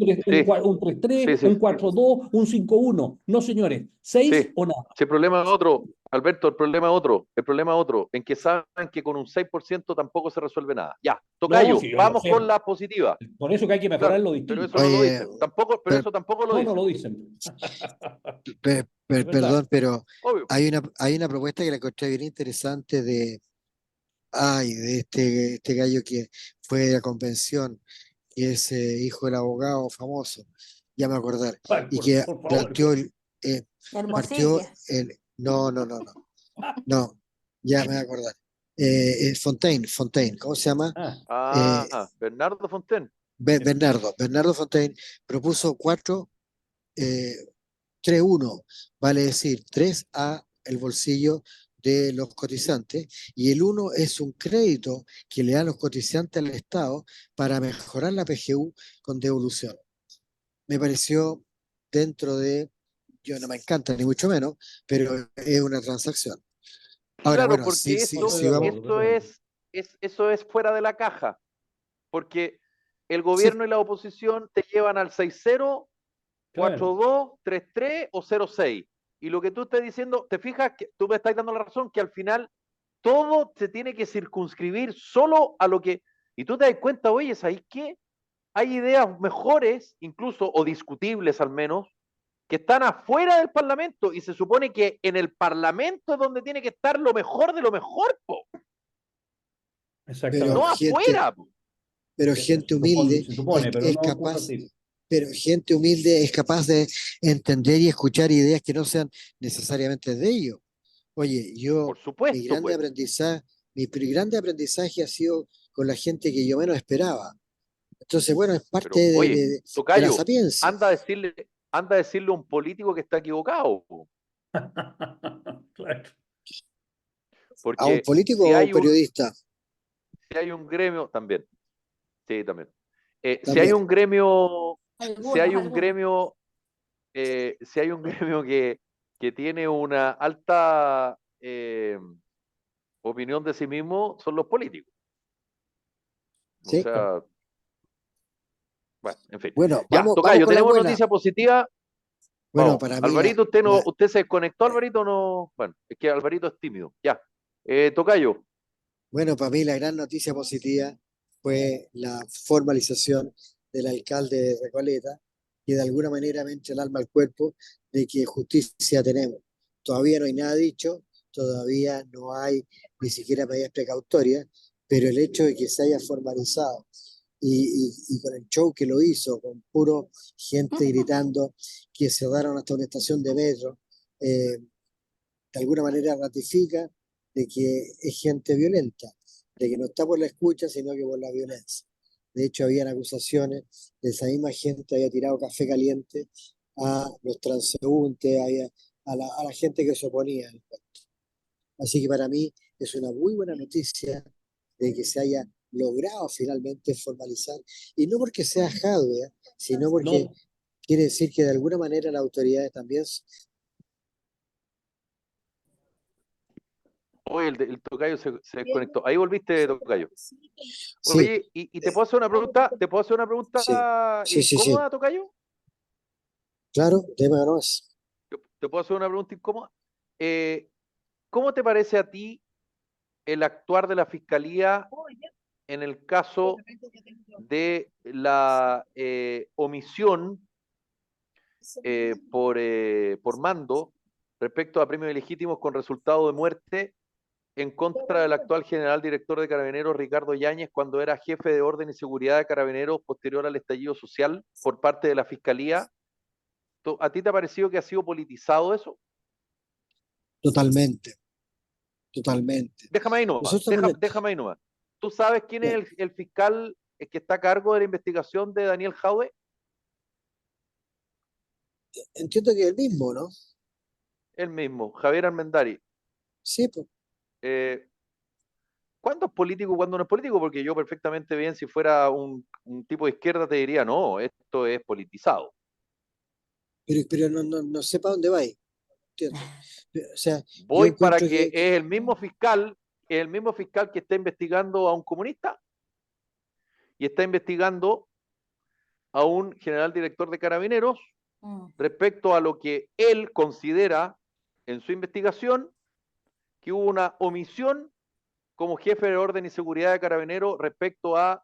un 3-3, sí, sí, un 4-2, un 5-1. No, señores, 6 sí. o nada. Si el problema es otro, Alberto, el problema es otro, en que saben que con un 6% tampoco se resuelve nada. Ya, No, tocayo, sí, yo lo vamos sé. con la positiva. Por eso que hay que mejorar Claro, lo pero distinto. eso no lo Oye, dicen. Tampoco, pero per- eso tampoco lo No, no dicen. lo dicen. Es verdad. perdón, pero Obvio. hay una propuesta que la encontré bien interesante de este gallo que fue a la convención, que es hijo del abogado famoso, ya me voy a acordar, Ay, y que por favor. planteó partió Hermosilla. no, ya me voy a acordar. Fontaine, ¿cómo se llama? Ah, Eh, Bernardo Fontaine. Bernardo Fontaine propuso 3-1, vale decir, 3 a el bolsillo de los cotizantes y el 1 es un crédito que le dan los cotizantes al Estado para mejorar la PGU con devolución. Me pareció dentro de, yo no me encanta ni mucho menos, pero es una transacción. Ahora, Claro, bueno, sí, porque sí, estoy sí de vamos. acuerdo, esto totalmente. eso es fuera de la caja. Porque el Sí, gobierno y la oposición te llevan al 6-0, Claro, 4-2, 3-3 o 0-6. Y lo que tú estás diciendo, te fijas que tú me estás dando la razón, que al final todo se tiene que circunscribir solo a lo que... Y tú te das cuenta, oye, ¿sabes qué? Hay ideas mejores, incluso, o discutibles al menos, que están afuera del Parlamento y se supone que en el Parlamento es donde tiene que estar lo mejor de lo mejor, po, pero no exactamente. gente, afuera. Po. pero gente humilde Se supone, pero es no ocurre capaz, así. pero gente humilde es capaz de entender y escuchar ideas que no sean necesariamente de ellos. Oye, Por supuesto, pues. mi grande aprendizaje ha sido con la gente que yo menos esperaba. Entonces, bueno, es parte Pero, oye, de la Tocayo, sapiencia. anda a decirle a un político que está equivocado. Po. Claro. ¿A un Porque político o a un periodista? si hay un gremio, también, sí, también. Si hay También. un gremio, si Algunos, hay un algunos. gremio, si hay un gremio que tiene una alta opinión de sí mismo, son los políticos. O ¿Sí? sea, bueno, en fin. Bueno, Ya, vamos Tocayo, con la tenemos buena. noticia positiva. Bueno, Vamos. para mí Alvarito, ¿usted se desconectó, Alvarito, o no? Bueno, es que Alvarito es tímido. Ya. Tocayo. bueno, para mí la gran noticia positiva fue la formalización del alcalde de Recoleta, que de alguna manera me echa el alma al cuerpo de que justicia tenemos. Todavía no hay nada dicho, todavía no hay ni siquiera medidas precautorias, pero el hecho de que se haya formalizado y con el show que lo hizo, con puro gente gritando que cerraron hasta una estación de metro, de alguna manera ratifica de que es gente violenta, de que no está por la escucha, sino que por la violencia. De hecho, habían acusaciones de esa misma gente, había tirado café caliente a los transeúntes, a la gente que se oponía. Así que para mí es una muy buena noticia de que se haya logrado finalmente formalizar, y no porque sea Jadwe, sino porque No, quiere decir que de alguna manera las autoridades también. Oye, el Tocayo se desconectó. Ahí volviste, Tocayo. Sí, Oye, y te puedo hacer una pregunta, ¿te puedo hacer una sí, pregunta sí, sí, sí, incómoda, Tocayo? claro, tema no es. ¿Te puedo hacer una pregunta incómoda? Eh, ¿Cómo te parece a ti el actuar de la Fiscalía en el caso de la omisión por mando respecto a premios ilegítimos con resultado de muerte en contra del actual general director de Carabineros, Ricardo Yáñez, cuando era jefe de orden y seguridad de Carabineros posterior al estallido social por parte de la Fiscalía? ¿A ti te ha parecido que ha sido politizado eso? Totalmente, totalmente. Déjame ahí nomás, Nosotros no le- déjame ahí nomás. ¿Tú sabes quién es ya, el fiscal que está a cargo de la investigación de Daniel Jaude? entiendo que es el mismo, ¿no? El mismo, Javier Armendari. Sí, pues, Eh, ¿Cuándo es político y cuándo no es político? Porque yo perfectamente bien, si fuera un tipo de izquierda, te diría, no, esto es politizado. pero no sé para dónde va ahí, entiendo. O sea, yo Voy para encuentro que que es el mismo fiscal que está investigando a un comunista y está investigando a un general director de Carabineros Mm. respecto a lo que él considera en su investigación que hubo una omisión como jefe de orden y seguridad de Carabineros respecto a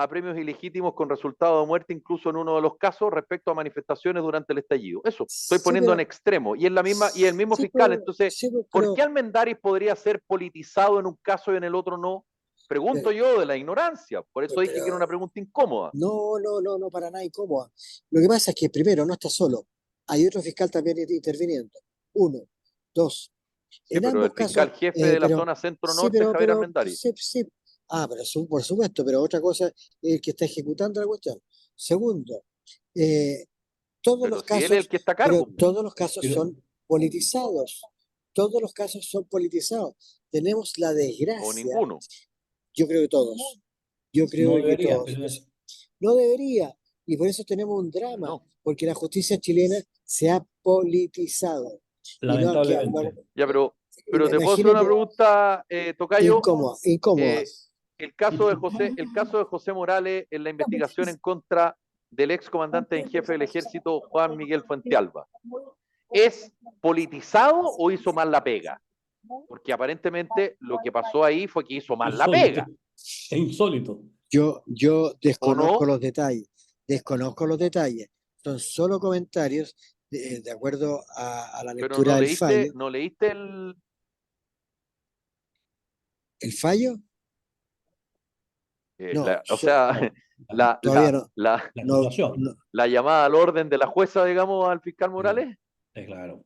premios ilegítimos con resultado de muerte, incluso en uno de los casos, respecto a manifestaciones durante el estallido. Eso, estoy sí, poniendo en extremo. Y es la misma, y el mismo fiscal. Entonces, ¿por qué Almendaris podría ser politizado en un caso y en el otro no? Pregunto pero, yo de la ignorancia. Por eso dije que era una pero pregunta incómoda. no, para nada incómoda. Lo que pasa es que primero no está solo, hay otro fiscal también interviniendo. Uno, dos. Sí, En pero ambos el casos, fiscal jefe de la pero zona sí, centro-norte es Javier Almendaris. sí, sí. Ah, pero por supuesto, pero otra cosa es el que está ejecutando la cuestión. Segundo, eh, todos Pero los si él es el casos, que está a pero cargo, todos los casos pero son politizados. Todos los casos son politizados. Tenemos la o desgracia, ninguno. yo creo que todos, yo creo no que debería, todos. No debería, y por eso tenemos un drama, No. porque la justicia chilena se ha politizado. Y no, lamentablemente. Ya, pero te puedo hacer una imagínate, pregunta, Tocayo. incómoda, incómoda. Eh, el caso de José Morales en la investigación en contra del ex comandante en jefe del ejército, Juan Miguel Fuentealba, ¿es politizado o hizo mal la pega? Porque aparentemente lo que pasó ahí fue que hizo mal la Insólito, pega, es insólito. Yo ¿o desconozco no? los detalles, desconozco los detalles. Son solo comentarios de acuerdo a la Pero lectura no del leíste, fallo. no leíste el... ¿El fallo? No, o sea, No, la, todavía la, no, la, la no, acusación. no. la llamada al orden de la jueza, digamos, al fiscal Morales, Claro.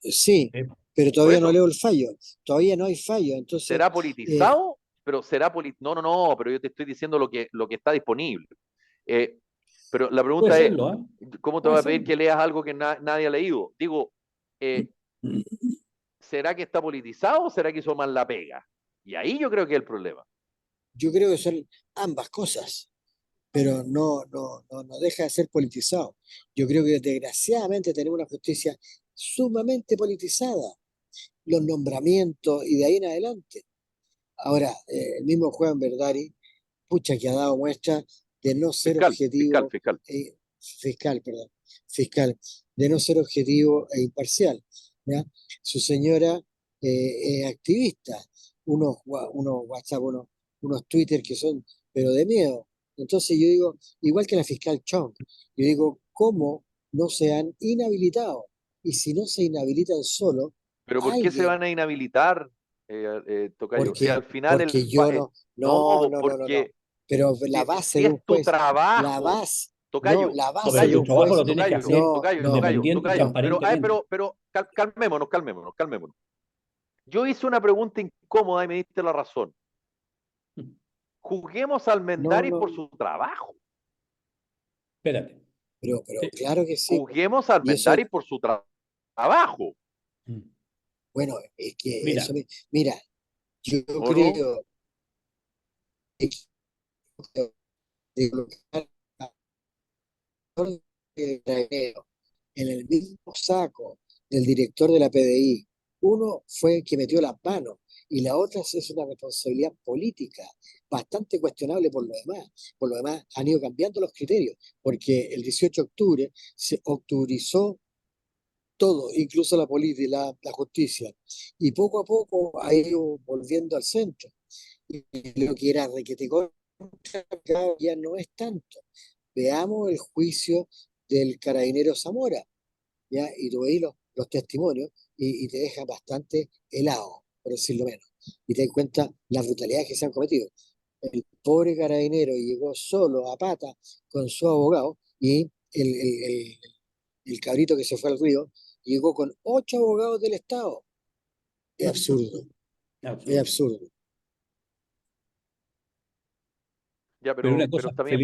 Sí, Eh, pero por todavía no eso, leo el fallo. Todavía no hay fallo. Entonces, ¿será eh, politizado? Pero será no, pero yo te estoy diciendo lo que está disponible. Eh, pero la Puede pregunta es, serlo, ¿ah? ¿cómo te Puede voy a pedir serlo. que leas algo que nadie ha leído? Digo, eh, ¿será que está politizado o será que hizo mal la pega? Y ahí yo creo que es el problema. yo creo que son ambas cosas, pero no deja de ser politizado. Yo creo que desgraciadamente tenemos una justicia sumamente politizada, los nombramientos y de ahí en adelante. Ahora, el mismo Juan Verdari, pucha, que ha dado muestra de no ser Fiscal, fiscal, objetivo, fiscal. fiscal, perdón, fiscal de no ser objetivo e imparcial, ¿ya? Su señora es activista, unos WhatsApp, unos Twitter que son, pero de miedo. Entonces yo digo, igual que la fiscal Chong, yo digo, ¿cómo no se han inhabilitado? Y si no se inhabilitan solo, Pero ¿por qué se alguien, van a inhabilitar, Tocayo? Si porque, al final porque yo no, no, no, no, no, no. porque Pero la base si de un es tu juez, la trabajo, base, no, Tocayo, la No, pero base de tu un Tocayo, trabajo juez, lo tienes que Tocayo, hacer no, Tocayo, no, Tocayo, independiente y Tocayo. transparentemente. Pero calmémonos. Yo hice una pregunta incómoda y me diste la razón. Juzguemos al no, Mendari no, por su trabajo. Espérate. pero Sí. claro que sí. Juzguemos al Y eso, Mendari por su trabajo, Mm. bueno, es que Mira, mira, yo ¿o no? creo que de colocar a el Carabinero en el mismo saco del director de la PDI. Uno fue el que metió las manos y la otra es una responsabilidad política bastante cuestionable por lo demás. Por lo demás, han ido cambiando los criterios, porque el 18 de octubre se octubrizó todo, incluso la política, la justicia, y poco a poco ha ido volviendo al centro. Y lo que era requete contra, ya no es tanto. Veamos el juicio del carabinero Zamora, ¿ya? Y tú veis los testimonios y te deja bastante helado, por decirlo menos. Y te das cuenta las brutalidades que se han cometido. El pobre carabinero llegó solo a pata con su abogado y el cabrito que se fue al río llegó con 8 abogados del Estado. Es absurdo, es absurdo. absurdo. Ya, Pero una pero cosa, está bien,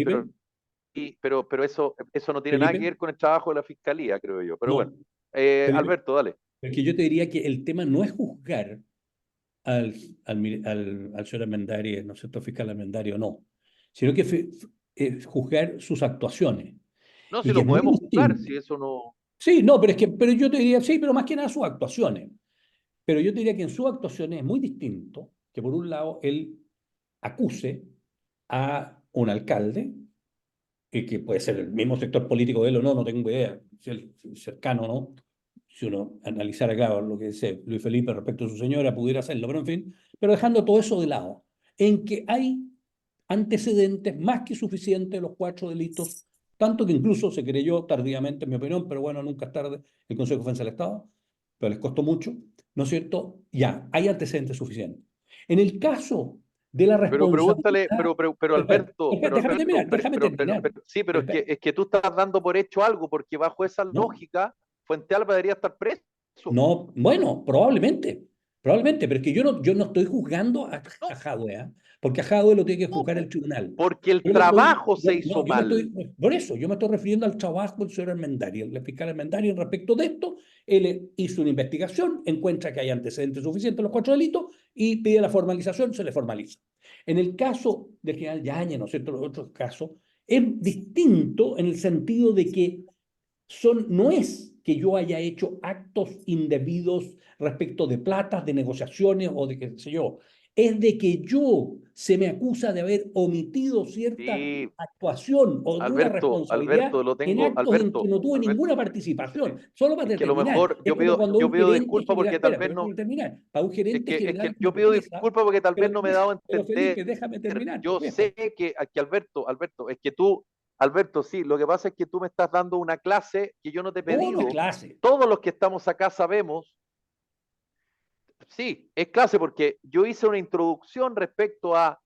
Felipe, pero eso no tiene nada que Felipe, ver con el trabajo de la fiscalía, creo yo. Pero bueno, no, Felipe, Alberto, dale. porque yo te diría que el tema no es juzgar al señor Armendáriz, ¿no es cierto?, fiscal Armendáriz o no, sino que juzgar sus actuaciones. No, si Y que lo es muy podemos juzgar, distinto. si eso no. Sí, no, pero yo te diría, sí, pero más que nada sus actuaciones. Pero yo te diría que en sus actuaciones es muy distinto que por un lado él acuse a un alcalde, que puede ser el mismo sector político de él o no, no tengo idea, si es cercano o no, si uno analizara, claro, lo que dice Luis Felipe respecto a su señora, pudiera hacerlo, pero en fin, pero dejando todo eso de lado, en que hay antecedentes más que suficientes de los 4 delitos, tanto que incluso se creyó tardíamente, en mi opinión, pero bueno, nunca es tarde, el Consejo de Defensa del Estado, pero les costó mucho, ¿no es cierto? Ya, hay antecedentes suficientes. En el caso de la Pero pregúntale, responsabilidad, Alberto, déjame terminar. sí, pero Espera, es que tú estás dando por hecho algo, porque bajo esa no, lógica, Fuente Alba debería estar preso. no, bueno, probablemente, pero es que yo no estoy juzgando a No, Jadwe, ¿ah? Porque a Jadwe lo tiene que no, juzgar el tribunal. porque el Yo me estoy, trabajo se hizo no, yo me mal. estoy, por eso, yo me estoy refiriendo al trabajo del señor Armendáriz, el fiscal Armendáriz respecto de esto. Él hizo una investigación, encuentra que hay antecedentes suficientes en los 4 delitos y pide la formalización, se le formaliza. En el caso del general Yañez, ¿no es cierto?, los otros casos, es distinto en el sentido de que no es que yo haya hecho actos indebidos respecto de platas, de negociaciones o de qué sé yo. Es de que se me acusa de haber omitido cierta Sí, actuación o alguna responsabilidad Alberto, lo en tengo, actos en que no tuve Alberto, ninguna sí. participación. Solo para Es que a lo terminar, mejor es como cuando yo un pido gerente disculpas general, porque tal espera, vez pero no, déjame terminar, para un gerente es general que de yo una pido empresa, disculpas porque tal pero, vez no me he dado a pero entender. Felipe, déjame terminar, Yo pues viejo. sé que Alberto, es que tú, Alberto, sí, lo que pasa es que tú me estás dando una clase que yo no te he No, no es pedido. clase. Todos los que estamos acá sabemos, sí, es clase porque yo hice una introducción respecto a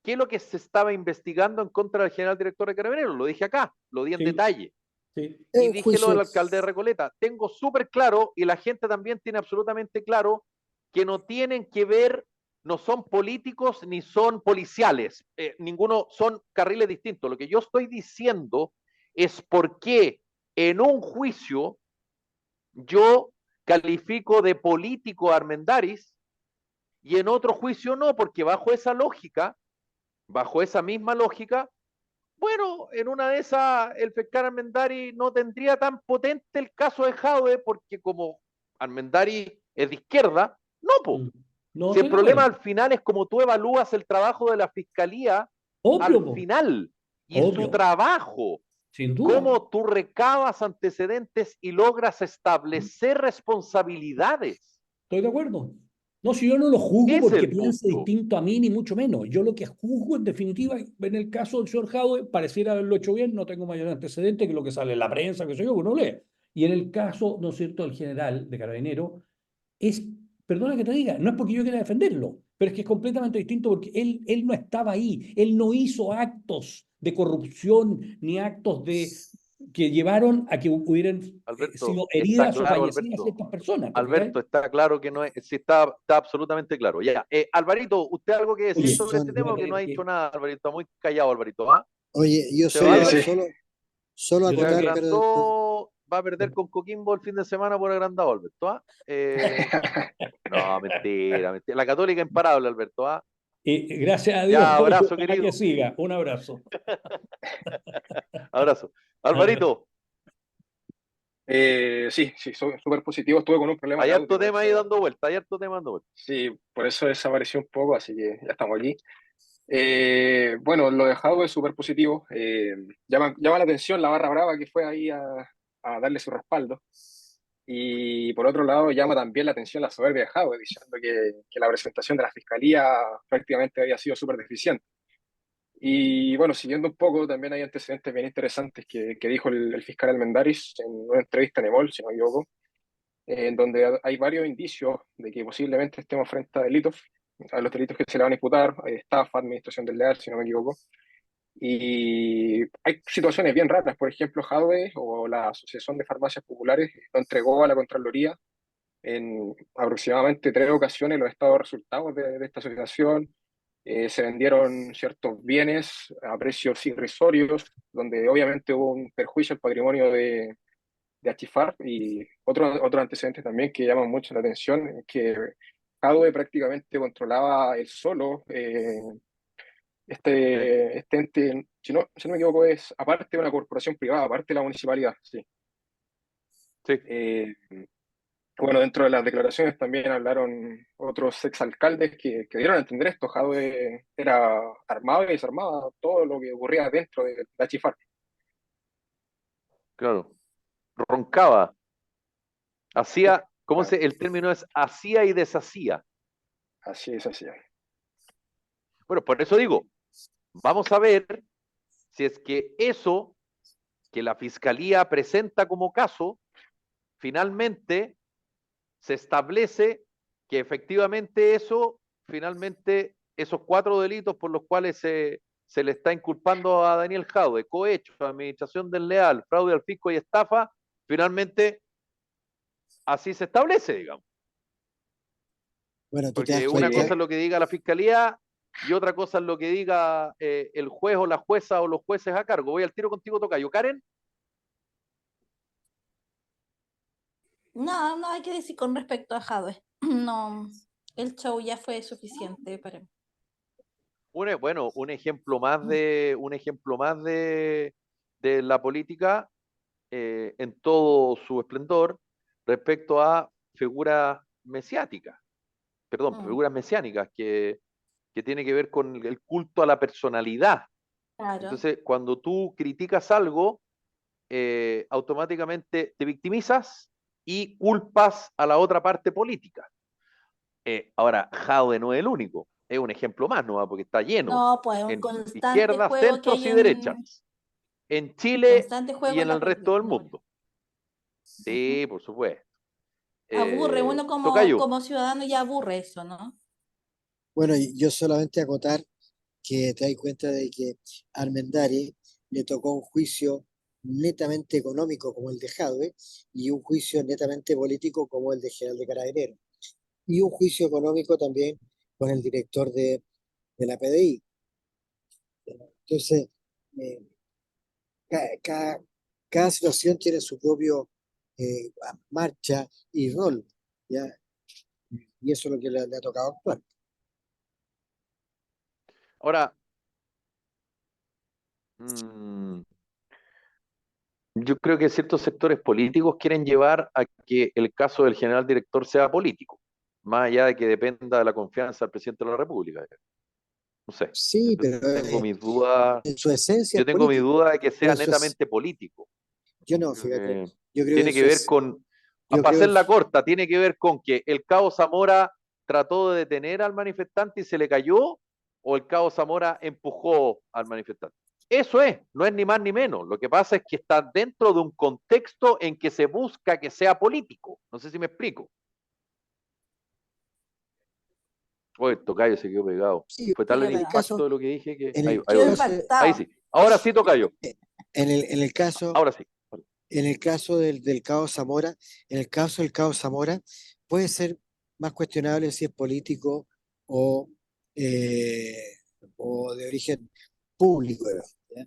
qué es lo que se estaba investigando en contra del general director de Carabineros. Lo dije acá, lo di en Sí, detalle. sí. Es Y un dije lo juicio, del alcalde de Recoleta. Tengo súper claro, y la gente también tiene absolutamente claro, que no tienen que ver, no son políticos ni son policiales. Ninguno son carriles distintos. Lo que yo estoy diciendo es por qué en un juicio yo califico de político a Armendáriz y en otro juicio no, porque bajo esa misma lógica, bueno, en una de esas el fiscal Armendari no tendría tan potente el caso de Jadwe porque como Armendari es de izquierda, no, po. Mm. No Si el estoy de problema acuerdo. al final es como tú evalúas el trabajo de la fiscalía Obvio, al po, final y su obvio. trabajo. sin duda. ¿Cómo tú recabas antecedentes y logras establecer responsabilidades? Estoy de acuerdo. No, si yo no lo juzgo Ese es porque el piense punto. distinto a mí, ni mucho menos. Yo lo que juzgo, en definitiva, en el caso del señor Jadwe, pareciera haberlo hecho bien, no tengo mayor antecedente que lo que sale en la prensa, que sé yo, uno lee. Y en el caso, ¿no es cierto?, del general de Carabinero, es, perdona que te diga, no es porque yo quiera defenderlo, pero es que es completamente distinto porque él no estaba ahí, él no hizo actos de corrupción ni actos que llevaron a que hubieran Alberto, sido está heridas o claro, fallecidas Alberto. ciertas personas, ¿te fijas? Alberto, está claro que no es, sí está absolutamente claro. Ya, Alvarito, ¿usted algo que decir Oye, sobre este Son, yo voy tema a o que no ha tener dicho que, nada, Alvarito? Está muy callado, Alvarito. ¿Ah? oye, yo ¿Se va, Sí, solo, sí. Alvarito? solo yo Se tengo acotar, que, pero agrandó, va a perder con Coquimbo el fin de semana por agrandado, Alberto. ¿Ah? No, mentira, mentira. La Católica imparable, Alberto. ¿Ah? gracias a Dios, Ya, y abrazo, ojalá que querido. siga. Un abrazo. Abrazo. Alvarito, Sí, sí, súper positivo. Estuve con un problema hay de audio, harto por tema ahí eso, dando vuelta, hay harto tema dando vuelta. sí, por eso desapareció un poco, así que ya estamos aquí. Bueno, lo de Jadwe es súper positivo. Llama la atención la barra brava que fue ahí a darle su respaldo. Y por otro lado, llama también la atención la soberbia de Jadwe, diciendo que la presentación de la fiscalía prácticamente había sido súper deficiente. Y bueno, siguiendo un poco, también hay antecedentes bien interesantes que dijo el fiscal Almendaris en una entrevista en EMOL, si no me equivoco, en donde hay varios indicios de que posiblemente estemos frente a los delitos que se le van a imputar, estafa, administración desleal, si no me equivoco. Y hay situaciones bien raras, por ejemplo, Jadwe o la Asociación de Farmacias Populares lo entregó a la Contraloría en aproximadamente 3 ocasiones los estados de resultados de esta asociación. Se vendieron ciertos bienes a precios irrisorios, donde obviamente hubo un perjuicio al patrimonio de Achifar. Y otro antecedente también que llama mucho la atención es que Jadwe prácticamente controlaba él solo Sí, este ente, si no me equivoco, es aparte de una corporación privada, aparte de la municipalidad, sí. sí. Eh, Bueno, dentro de las declaraciones también hablaron otros exalcaldes que dieron a entender esto. Jadwe era armado y desarmaba todo lo que ocurría dentro de la Chifar. Claro. Roncaba. Hacía, ¿cómo Claro, se? El término es hacía y deshacía. así es, así es. Bueno, por eso digo, vamos a ver si es que eso que la fiscalía presenta como caso, finalmente se establece que efectivamente eso, finalmente, esos 4 delitos por los cuales se le está inculpando a Daniel Jadwe, cohecho, administración desleal, fraude al fisco y estafa, finalmente así se establece, digamos. bueno, tú te das Porque una Sí, cosa cuenta, es lo que diga la fiscalía y otra cosa es lo que diga el juez o la jueza o los jueces a cargo. Voy al tiro contigo, tocayo. Karen, No, no hay que decir con respecto a Jadwe. No, el show ya fue suficiente para mí. bueno, un ejemplo más de la política en todo su esplendor respecto a figuras mesiáticas, perdón, Mm, figuras mesiánicas que tiene que ver con el culto a la personalidad. claro. Entonces, cuando tú criticas algo, automáticamente te victimizas y culpas a la otra parte política. Ahora, Jaude no es el único, es un ejemplo más, ¿no? Porque está lleno No, pues un en constante izquierdas, juego que centros hay y derechas, en Chile constante y juego en en la el resto del política ahora. mundo. Ujú. Sí, por supuesto. Aburre, uno como, Tocayo, como ciudadano ya aburre eso, ¿no? bueno, y yo solamente acotar que te das cuenta de que a Armendari le tocó un juicio netamente económico como el de Jadwe y un juicio netamente político como el de General de Carabineros y un juicio económico también con el director de la PDI. Entonces, eh, ca- ca- cada situación tiene su propio marcha y rol, ¿ya? Y eso es lo que le ha tocado actuar. ahora, mmm, yo creo que ciertos sectores políticos quieren llevar a que el caso del general director sea político, más allá de que dependa de la confianza del presidente de la República. No sé. Sí, pero Tengo mis dudas. en su esencia Yo es tengo mi político. duda de que Pero sea netamente político. yo no, Creo fíjate, que yo creo que tiene en que su ver con, yo para creo, hacerla corta, tiene que ver con que el Cabo Zamora trató de detener al manifestante y se le cayó, o el Cabo Zamora empujó al manifestante. Eso es, no es ni más ni menos. Lo que pasa es que está dentro de un contexto en que se busca que sea político. No sé si me explico. Oye, Tocayo se quedó pegado. sí, Fue Se tal quedó el en el pegado. impacto caso, de lo que dije que. en Ahí, el ahí Quedó volvió. caso, Ahí impactado. sí. Ahora sí, Tocayo. en el caso, Ahora sí. en el caso del Cabo Zamora, en el caso del Cabo Zamora, puede ser más cuestionable si es político o, eh, o de origen público, ¿ya?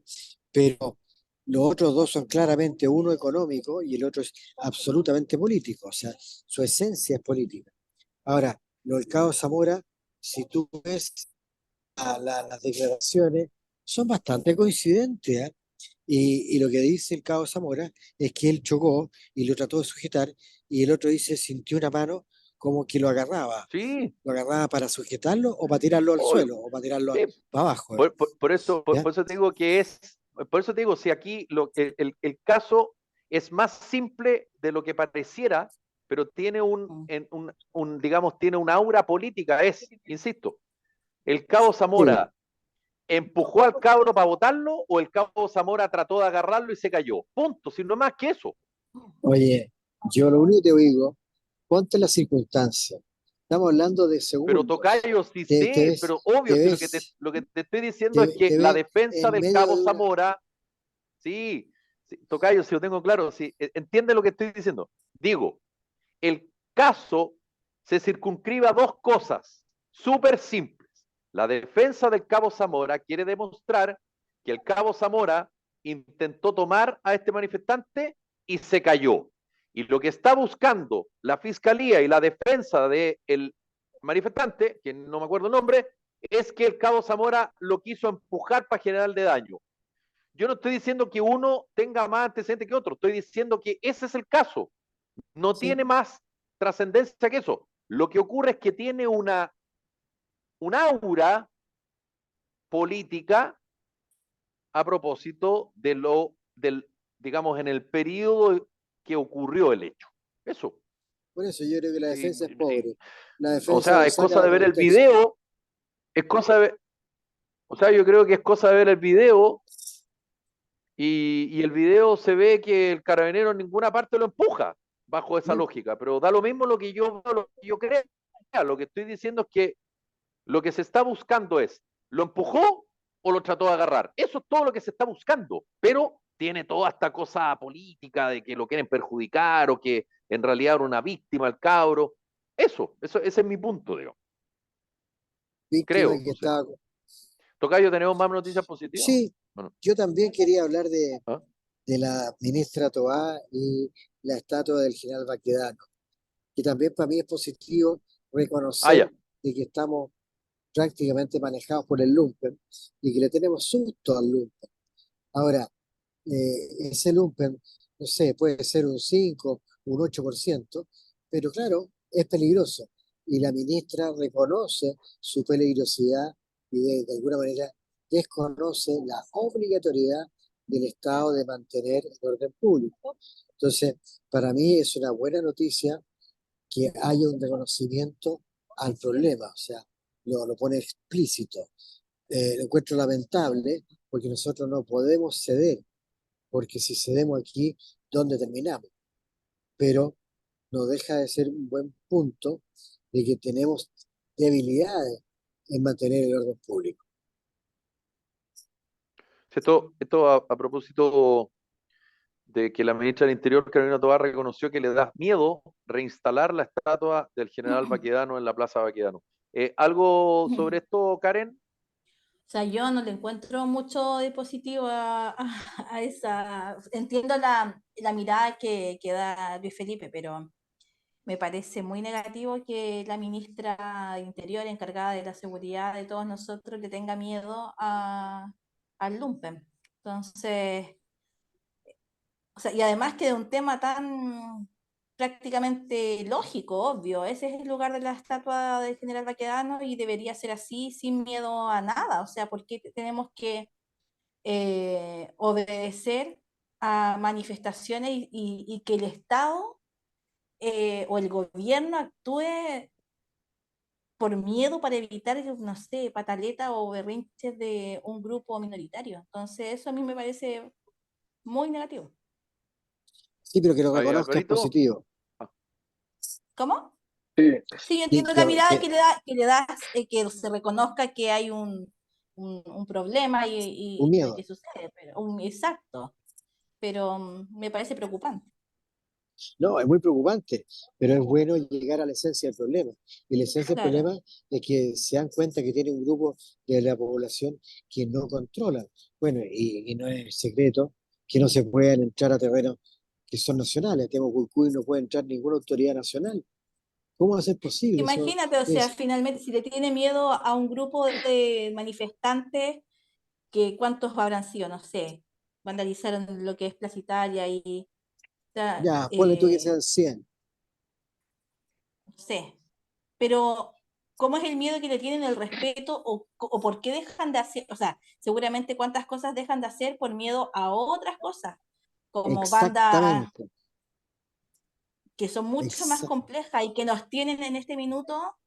Pero los otros dos son claramente uno económico y el otro es absolutamente político, o sea, su esencia es política. Ahora, lo del Cabo Zamora, si tú ves las declaraciones, son bastante coincidentes, ¿eh? Y lo que dice el Cabo Zamora es que él chocó y lo trató de sujetar y el otro dice sintió una mano como que Sí, lo agarraba para sujetarlo o para tirarlo al obvio. suelo o para tirarlo Sí, para abajo, por eso, ¿ya? por eso te digo que es, por eso te digo, si aquí el caso es más simple de lo que pareciera, pero tiene Mm. digamos, tiene un aura política, es, insisto, el Cabo Sí. Zamora empujó al cabro para botarlo o el Cabo Zamora trató de agarrarlo y se cayó. Punto, si no más que eso. Oye, yo lo único que te digo, ponte las circunstancias. Estamos hablando de Pero segundos. Tocayo, sí Te sé, ves, pero obvio, te si ves, lo que te estoy diciendo es que te la ves defensa en del medio Cabo de una. Zamora. Sí, sí, Tocayo, si lo tengo claro, si entiende lo que estoy diciendo. Digo, el caso se circunscribe a dos cosas súper simples. La defensa del Cabo Zamora quiere demostrar que el Cabo Zamora intentó tomar a este manifestante y se cayó. Y lo que está buscando la fiscalía y la defensa del manifestante, que no me acuerdo el nombre, es que el Cabo Zamora lo quiso empujar para generarle daño. Yo no estoy diciendo que uno tenga más antecedentes que otro, estoy diciendo que ese es el caso. No Sí, tiene más trascendencia que eso. Lo que ocurre es que tiene una aura política a propósito digamos, en el periodo que ocurrió el hecho. Eso. por eso yo creo que la Sí, defensa es sí. pobre. La O defensa sea, lo es cosa saca de de ver el contexto. video, es cosa de ver, o sea, yo creo que es cosa de ver el video y el video se ve que el carabinero en ninguna parte lo empuja bajo esa No, lógica, pero da lo mismo lo que yo creo. Lo que estoy diciendo es que lo que se está buscando es, ¿lo empujó o lo trató de agarrar? Eso es todo lo que se está buscando, pero tiene toda esta cosa política de que lo quieren perjudicar o que en realidad era una víctima el cabro. Ese es mi punto, digo. víctima Creo, que no sé. estaba. Tocayo, ¿tenemos más noticias positivas? Sí, Bueno, yo también quería hablar ¿ah? de la ministra Toá y la estatua del general Baquedano, que también para mí es positivo Ah, reconocer ya. de que estamos prácticamente manejados por el lumpen y que le tenemos susto al lumpen. Ahora, ese lumpen, no sé, puede ser un 5 un 8%, pero claro, es peligroso. Y la ministra reconoce su peligrosidad y de alguna manera desconoce la obligatoriedad del Estado de mantener el orden público. Entonces, para mí es una buena noticia que haya un reconocimiento al problema, o sea, lo pone explícito. Lo encuentro lamentable porque nosotros no podemos ceder, porque si cedemos aquí, ¿dónde terminamos? Pero no deja de ser un buen punto de que tenemos debilidades en mantener el orden público. Esto a propósito de que la ministra del Interior, Carolina Tovar, reconoció que le da miedo reinstalar la estatua del general Baquedano en la Plaza Baquedano. ¿Algo sobre esto, Karen? O sea, yo no le encuentro mucho de positivo a esa. Entiendo la mirada que da Luis Felipe, pero me parece muy negativo que la ministra de Interior, encargada de la seguridad de todos nosotros, le tenga miedo al lumpen. Entonces, o sea, y además que de un tema tan prácticamente lógico, obvio. Ese es el lugar de la estatua del general Baquedano y debería ser así, sin miedo a nada. O sea, ¿por qué tenemos que obedecer a manifestaciones y que el Estado o el gobierno actúe por miedo para evitar, no sé, pataleta o berrinches de un grupo minoritario? Entonces, eso a mí me parece muy negativo. Sí, pero que lo Ahí, reconozca es Alvarito. positivo. Ah, ¿Cómo? Sí, Sí, yo Sí, entiendo la mirada que le das, que se reconozca que hay un problema un y miedo. que sucede, pero exacto, pero me parece preocupante. No, es muy preocupante, pero es bueno llegar a la esencia del problema. Y la esencia del Claro. problema es que se dan cuenta que tiene un grupo de la población que no controla. Bueno, y no es secreto que no se puedan entrar a terrenos que son nacionales. A Temucuicui no puede entrar ninguna autoridad nacional. ¿Cómo va a ser posible? Eso Imagínate, o sea, es finalmente, si le tiene miedo a un grupo de manifestantes, que ¿cuántos habrán sido? No sé, vandalizaron lo que es Plaza Italia y, o sea, ya, ponle tú que sean 100. no sé, pero ¿cómo es el miedo que le tienen, el respeto o por qué dejan de hacer? O sea, seguramente cuántas cosas dejan de hacer por miedo a otras cosas, como bandas Exactamente. que son mucho más Exa- complejas y que nos tienen en este minuto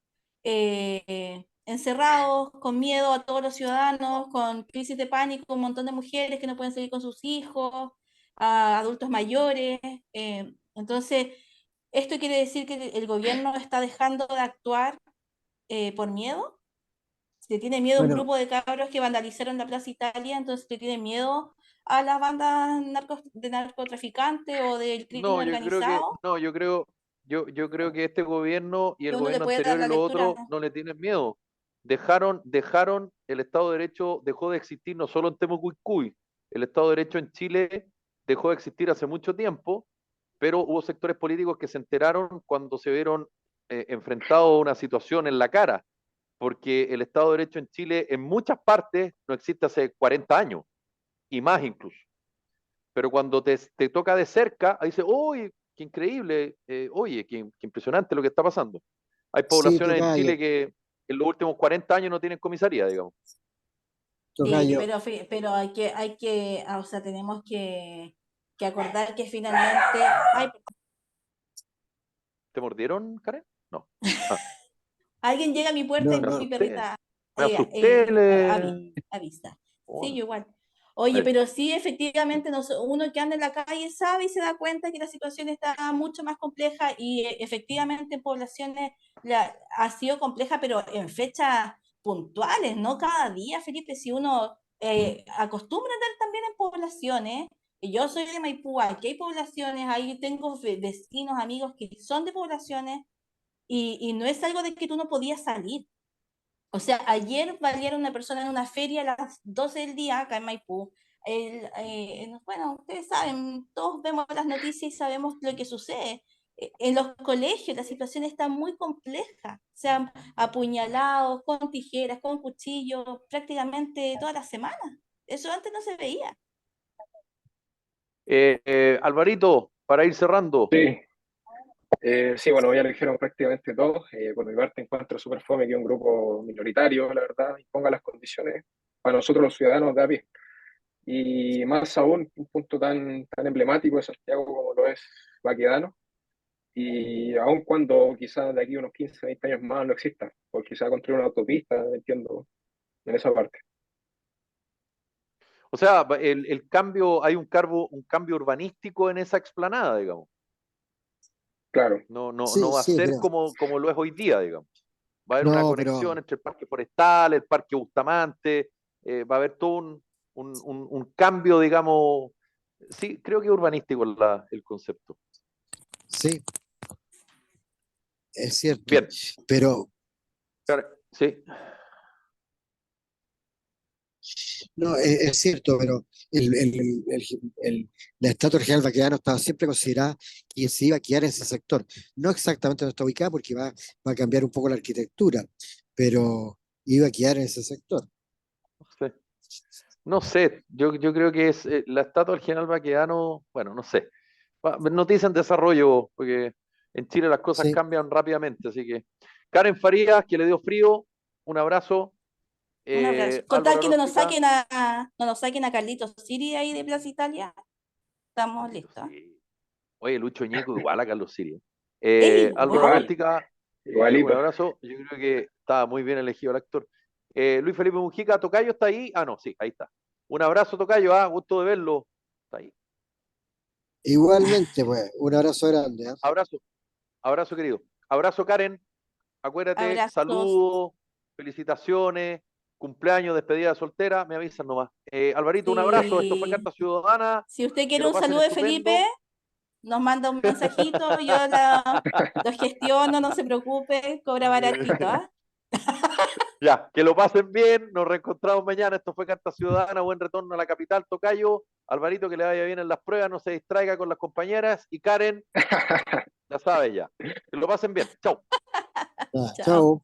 encerrados, con miedo a todos los ciudadanos, con crisis de pánico, un montón de mujeres que no pueden salir con sus hijos, a adultos mayores. Entonces, esto quiere decir que el gobierno está dejando de actuar por miedo. Si le tiene miedo a un bueno, grupo de cabros que vandalizaron la Plaza Italia, entonces le tiene miedo a las bandas de narcotraficantes o del crimen no, yo creo que, organizado, no, yo creo que este gobierno y que el uno le gobierno puede dar anterior y la los lectura. otros no le tienen miedo. Dejaron, el Estado de Derecho dejó de existir no solo en Temucuicui, el Estado de Derecho en Chile dejó de existir hace mucho tiempo, pero hubo sectores políticos que se enteraron cuando se vieron enfrentados a una situación en la cara, porque el Estado de Derecho en Chile en muchas partes no existe hace 40 años y más incluso. Pero cuando te toca de cerca, ahí dice, uy, qué increíble, oye, qué impresionante lo que está pasando. Hay sí, poblaciones en Chile tocayo, que en los últimos 40 años no tienen comisaría, digamos. Sí, tocayo. pero o sea, tenemos que acordar que finalmente, ay, ¿Te mordieron, Karen? No. Ah, alguien llega a mi puerta No, y me mi no, asusté, perrita me asusté. avisa. Sí, Bueno, yo igual. Oye, eh, pero sí, efectivamente, uno que anda en la calle sabe y se da cuenta que la situación está mucho más compleja y efectivamente en poblaciones ha sido compleja, pero en fechas puntuales, no cada día, Felipe. Si uno acostumbra a andar también en poblaciones, y yo soy de Maipú, aquí hay poblaciones, ahí tengo vecinos, amigos que son de poblaciones y no es algo de que tú no podías salir. O sea, ayer valieron una persona en una feria a las 12 del día acá en Maipú. Bueno, ustedes saben, todos vemos las noticias y sabemos lo que sucede. En los colegios la situación está muy compleja. O sea, apuñalados, con tijeras, con cuchillos, prácticamente todas las semanas. Eso antes no se veía. Alvarito, para ir cerrando, sí, sí, bueno, ya lo dijeron prácticamente todos. Por mi parte, encuentro súper fome que un grupo minoritario, la verdad, imponga las condiciones para nosotros los ciudadanos de a pie. Y más aún, un punto tan emblemático de Santiago como lo es Baquedano, y aun cuando quizás de aquí a unos 15, 20 años más no exista, porque se va a construir una autopista, entiendo, en esa parte. o sea, el cambio, hay un cambio urbanístico en esa explanada, digamos. Claro, No Sí, va a sí, ser pero como lo es hoy día, digamos. Va a haber una no, conexión pero entre el Parque Forestal, el Parque Bustamante, va a haber todo un cambio, digamos, sí, creo que urbanístico es el concepto. sí, es cierto. Bien, Pero sí, no, es cierto, pero la estatua original Baquedano estaba siempre considerada que se iba a quedar en ese sector. No exactamente donde está ubicada, porque va a cambiar un poco la arquitectura, pero iba a quedar en ese sector. sí. No sé, yo creo que es la estatua del general Baquedano, bueno, no sé. Noticia en desarrollo, porque en Chile las cosas Sí, cambian rápidamente, así que Karen Farías, que le dio frío, un abrazo. Un abrazo. Con tal Álvaro que no nos Aróstica, saquen no nos saquen a Carlitos Siri ahí de Plaza Italia, estamos Carlitos listos. sí. Oye, Lucho Ñeco igual a Carlos Sirio. Es Álvaro igual. Igual, Aróstica, un igualito. abrazo. Yo creo que estaba muy bien elegido el actor. Luis Felipe Mujica, Tocayo está ahí. Ah, no, sí, ahí está. Un abrazo, Tocayo. Gusto de verlo. Está ahí. igualmente, pues, un abrazo grande, ¿ah? Abrazo, abrazo, querido. Abrazo, Karen. Acuérdate, Abrazos. saludos, felicitaciones, cumpleaños, despedida de soltera, me avisan nomás. Alvarito, un abrazo. Esto fue Sí. Carta Ciudadana. Si usted Que quiere lo un pasen saludo de Felipe, estupendo. nos manda un mensajito, lo gestiono, no se preocupe, cobra baratito, ¿ah? Ya, que lo pasen bien, nos reencontramos mañana. Esto fue Carta Ciudadana, buen retorno a la capital, Tocayo. Alvarito, que le vaya bien en las pruebas, no se distraiga con las compañeras. Y Karen, ya sabe ya. Que lo pasen bien. Chau. Ya, Chao. chao.